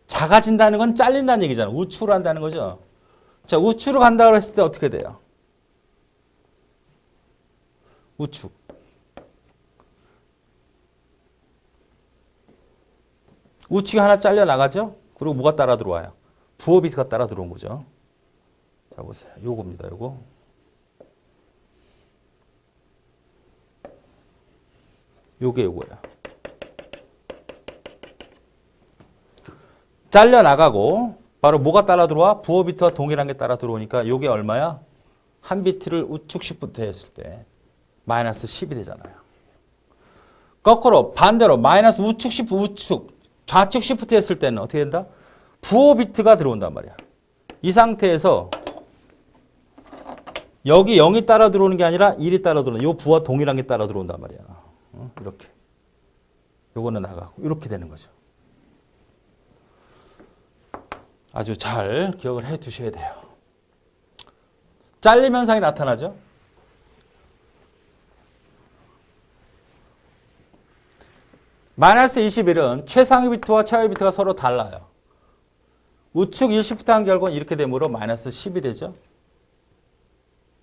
[SPEAKER 1] 작아진다는 건 잘린다는 얘기잖아. 우측으로 간다는 거죠. 자, 우측으로 간다고 했을 때 어떻게 돼요? 우측. 우측이 하나 잘려 나가죠? 그리고 뭐가 따라 들어와요? 부호 비트가 따라 들어온 거죠. 자, 보세요. 요겁니다, 요거. 요게 요거예요. 잘려 나가고 바로 뭐가 따라 들어와? 부호 비트와 동일한 게 따라 들어오니까 요게 얼마야? 한 비트를 우측 시프트 했을 때 마이너스 10이 되잖아요. 거꾸로 반대로 마이너스 우측 시프트 우측 좌측 시프트 했을 때는 어떻게 된다? 부호 비트가 들어온단 말이야. 이 상태에서 여기 0이 따라 들어오는 게 아니라 1이 따라 들어오는 요 부호와 동일한 게 따라 들어온단 말이야. 이렇게. 요거는 나가고 이렇게 되는 거죠. 아주 잘 기억을 해 두셔야 돼요. 잘림 현상이 나타나죠. 마이너스 21은 최상위 비트와 최하위 비트가 서로 달라요. 우측 1시부터 한 결과는 이렇게 되므로 마이너스 10이 되죠.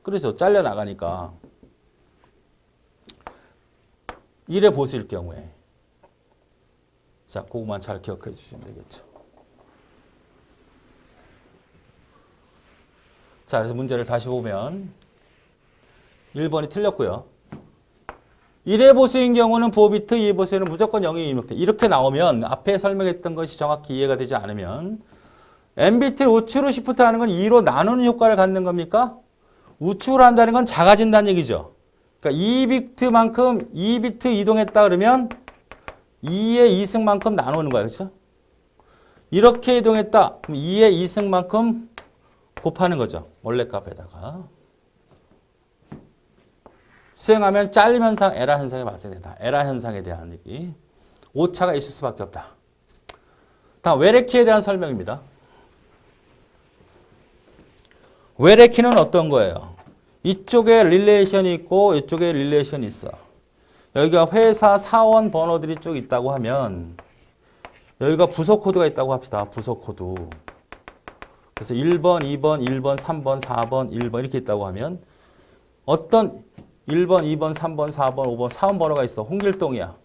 [SPEAKER 1] 그렇죠. 잘려나가니까. 1의 보수일 경우에. 자, 그것만 잘 기억해 주시면 되겠죠. 자, 그래서 문제를 다시 보면 1번이 틀렸고요. 1의 보수인 경우는 부호비트, 2의 보수에는 무조건 0이 입력돼. 이렇게 나오면 앞에 설명했던 것이 정확히 이해가 되지 않으면 n비트를 우측으로 시프트 하는 건 2로 나누는 효과를 갖는 겁니까? 우측으로 한다는 건 작아진다는 얘기죠. 그러니까 2비트만큼 2비트 이동했다 그러면 2의 2승만큼 나누는 거야. 그렇죠? 이렇게 이동했다. 그럼 2의 2승만큼 곱하는 거죠. 원래 값에다가. 수행하면 잘림 현상, 에라 현상이 발생된다. 에라 현상에 대한 얘기. 오차가 있을 수밖에 없다. 다음 웨레키에 대한 설명입니다. 웨레키는 어떤 거예요? 이쪽에 릴레이션이 있고 이쪽에 릴레이션이 있어. 여기가 회사 사원 번호들이 쭉 있다고 하면 여기가 부서 코드가 있다고 합시다. 부서 코드. 그래서 1번, 2번, 1번, 3번, 4번, 1번 이렇게 있다고 하면 어떤 1번, 2번, 3번, 4번, 5번, 4번 번호가 있어. 홍길동이야.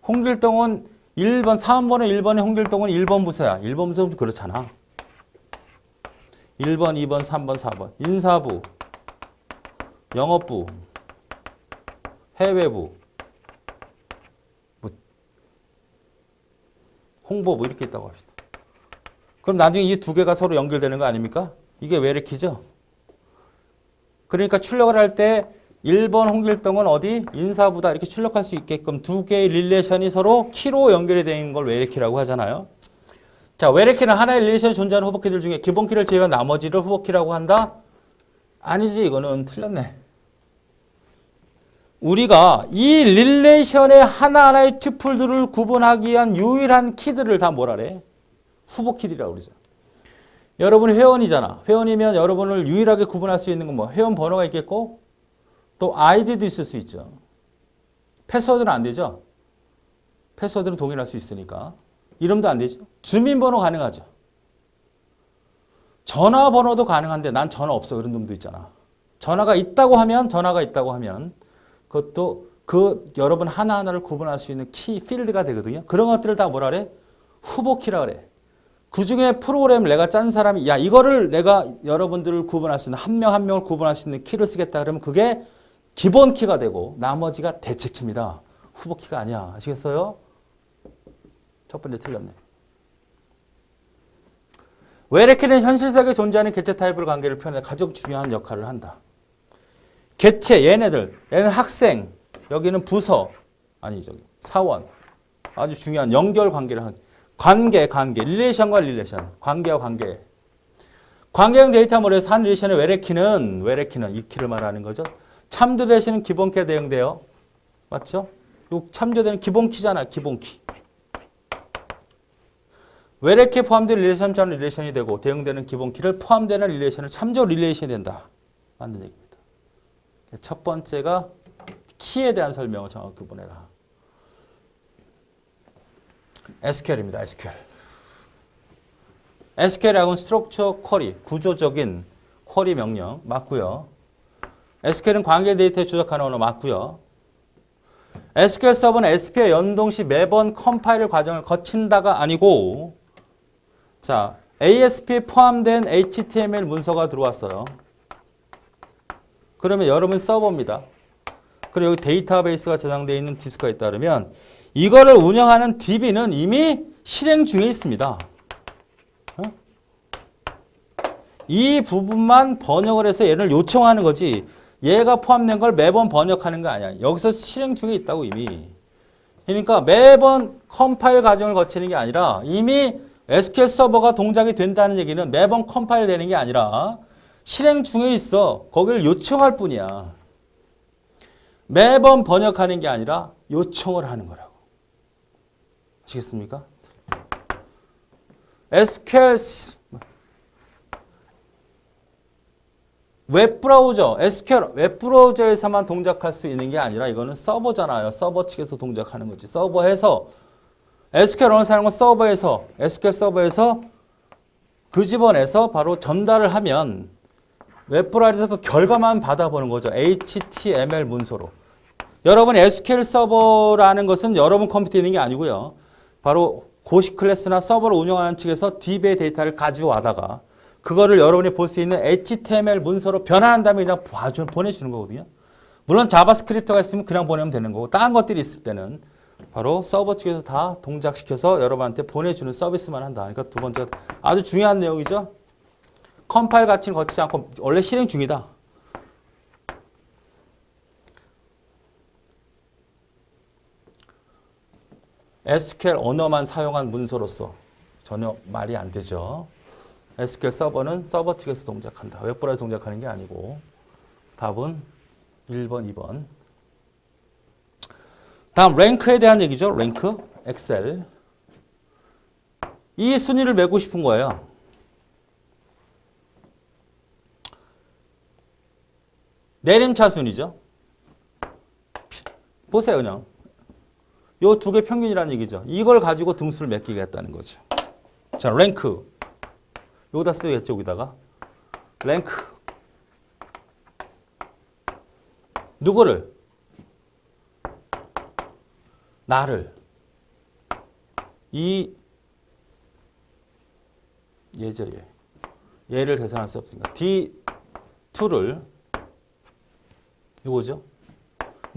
[SPEAKER 1] 홍길동은 1번, 4번에 1번에 홍길동은 1번 부서야. 1번 부서는 그렇잖아. 1번, 2번, 3번, 4번. 인사부, 영업부, 해외부, 홍보부 이렇게 있다고 합시다. 그럼 나중에 이 두 개가 서로 연결되는 거 아닙니까? 이게 웨레키죠? 그러니까 출력을 할 때 1번 홍길동은 어디? 인사부다 이렇게 출력할 수 있게끔 두 개의 릴레이션이 서로 키로 연결이 되는 걸 웨레키라고 하잖아요. 자, 웨레키는 하나의 릴레이션이 존재하는 후보키들 중에 기본키를 제외한 나머지를 후보키라고 한다? 아니지, 이거는 틀렸네. 우리가 이 릴레이션의 하나하나의 튜플들을 구분하기 위한 유일한 키들을 다 뭐라 그래? 후보키들이라고 그러죠. 여러분이 회원이잖아. 회원이면 여러분을 유일하게 구분할 수 있는 건 뭐? 회원 번호가 있겠고 또 아이디도 있을 수 있죠. 패스워드는 안 되죠. 패스워드는 동일할 수 있으니까. 이름도 안 되죠. 주민번호 가능하죠. 전화번호도 가능한데 난 전화 없어. 그런 놈도 있잖아. 전화가 있다고 하면 그것도 그 여러분 하나하나를 구분할 수 있는 키, 필드가 되거든요. 그런 것들을 다 뭐라 그래? 후보키라 그래. 그중에 프로그램을 내가 짠 사람이 야 이거를 내가 여러분들을 구분할 수 있는 한 명 한 명을 구분할 수 있는 키를 쓰겠다 그러면 그게 기본 키가 되고 나머지가 대체 키입니다. 후보 키가 아니야. 아시겠어요? 첫 번째 틀렸네. 웨레키는 현실 세계에 존재하는 개체 타입을 관계를 표현해 가장 중요한 역할을 한다. 개체 얘네는 학생, 여기는 부서, 아니 저기 사원. 아주 중요한 연결 관계를 하는 관계, 릴레이션과 릴레이션, 관계와 관계. 관계형 데이터 모델에서 한 릴레이션의 웨레키는 이 키를 말하는 거죠. 참조되시는 기본키가 대응돼요. 맞죠? 요 참조되는 기본키잖아요. 기본키. 웨레키에 포함된 릴레이션처럼 릴레이션이 되고 대응되는 기본키를 포함되는 릴레이션을 참조 릴레이션이 된다. 맞는 얘기입니다. 첫 번째가 키에 대한 설명을 정확히 구분해라. SQL입니다. SQL. SQL하고는 스트럭처 쿼리, 구조적인 쿼리 명령 맞고요. SQL은 관계 데이터에 조작하는 언어 맞고요. SQL 서버는 SP와 연동 시 매번 컴파일 과정을 거친다가 아니고 자, ASP에 포함된 HTML 문서가 들어왔어요. 그러면 여러분 서버입니다. 그리고 여기 데이터베이스가 저장되어 있는 디스크가 있다 그러면 이거를 운영하는 DB는 이미 실행 중에 있습니다. 이 부분만 번역을 해서 얘를 요청하는 거지 얘가 포함된 걸 매번 번역하는 거 아니야. 여기서 실행 중에 있다고 이미. 그러니까 매번 컴파일 과정을 거치는 게 아니라 이미 SQL 서버가 동작이 된다는 얘기는 매번 컴파일 되는 게 아니라 실행 중에 있어. 거기를 요청할 뿐이야. 매번 번역하는 게 아니라 요청을 하는 거라고. 아시겠습니까? 웹브라우저, SQL 웹브라우저에서만 동작할 수 있는 게 아니라 이거는 서버잖아요. 서버 측에서 동작하는 거지. 서버에서 SQL 언어 사용은 서버에서 SQL 서버에서 그 집어내서 바로 전달을 하면 웹브라우저에서 그 결과만 받아보는 거죠. HTML 문서로. 여러분 SQL 서버라는 것은 여러분 컴퓨터에 있는 게 아니고요. 바로 고시 클래스나 서버를 운영하는 측에서 DB의 데이터를 가지고 와다가 그거를 여러분이 볼 수 있는 HTML 문서로 변환한 다음에 그냥 보내주는 거거든요. 물론 자바스크립트가 있으면 그냥 보내면 되는 거고 다른 것들이 있을 때는 바로 서버 측에서 다 동작시켜서 여러분한테 보내주는 서비스만 한다. 그러니까 두 번째 아주 중요한 내용이죠. 컴파일 가치는 거치지 않고 원래 실행 중이다. SQL 언어만 사용한 문서로서 전혀 말이 안 되죠. SQL 서버는 서버 측에서 동작한다. 웹브라우저 동작하는 게 아니고 답은 1번, 2번. 다음 랭크에 대한 얘기죠. 랭크, 엑셀. 이 순위를 매고 싶은 거예요. 내림차 순위죠. 보세요, 그냥. 요 두 개 평균이라는 얘기죠. 이걸 가지고 등수를 매기겠다는 거죠. 자, 랭크. 여기다 쓰겠죠, 여기다가. 랭크. 누구를? 나를. 이 얘죠, 얘. 얘를 계산할 수 없으니까. D2를 요거죠.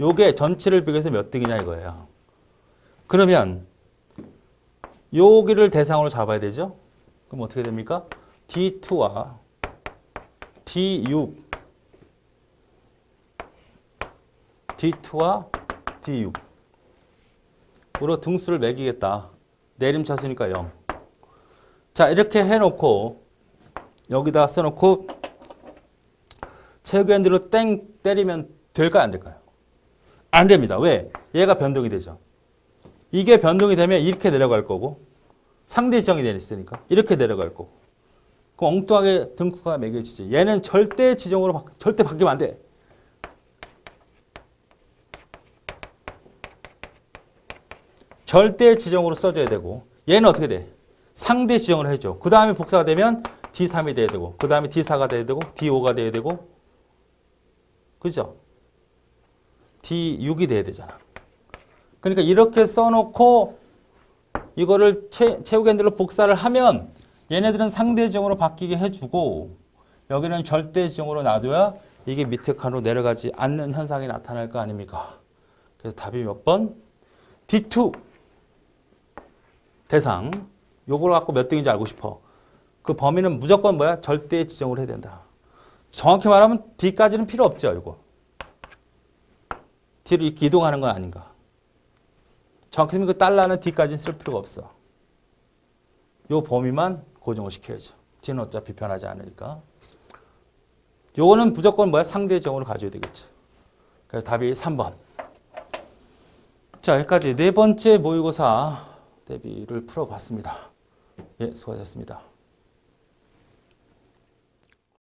[SPEAKER 1] 요게 전체를 비교해서 몇 등이냐 이거예요. 그러면 여기를 대상으로 잡아야 되죠. 그럼 어떻게 됩니까? D2와 D6 D2와 D6으로 등수를 매기겠다. 내림차수니까 0. 자, 이렇게 해놓고 여기다 써놓고 체육연대로 땡 때리면 될까요? 안 될까요? 안 됩니다. 왜? 얘가 변동이 되죠. 이게 변동이 되면 이렇게 내려갈 거고 상대 지정이 되어 있으니까 이렇게 내려갈 거고 그럼 엉뚱하게 등수가 매겨지지. 얘는 절대 지정으로 절대 바뀌면 안 돼. 절대 지정으로 써줘야 되고 얘는 어떻게 돼? 상대 지정을 해줘. 그 다음에 복사가 되면 D3이 돼야 되고 그 다음에 D4가 돼야 되고 D5가 돼야 되고 그죠? D6이 돼야 되잖아. 그러니까 이렇게 써놓고 이거를 최후겐들로 복사를 하면 얘네들은 상대 지정으로 바뀌게 해주고 여기는 절대 지정으로 놔둬야 이게 밑에 칸으로 내려가지 않는 현상이 나타날 거 아닙니까? 그래서 답이 몇 번? D2 대상. 요걸 갖고 몇 등인지 알고 싶어. 그 범위는 무조건 뭐야? 절대 지정을 해야 된다. 정확히 말하면 D까지는 필요 없죠. 이거. D를 이렇게 이동하는 건 아닌가. 정확히 그 달러는 D까지는 쓸 필요가 없어. 요 범위만 고정을 시켜야죠. D는 어차피 변하지 않으니까. 요거는 무조건 뭐야? 상대 지정으로 가져야 되겠죠. 그래서 답이 3번. 자, 여기까지 네 번째 모의고사 대비를 풀어봤습니다. 예, 수고하셨습니다.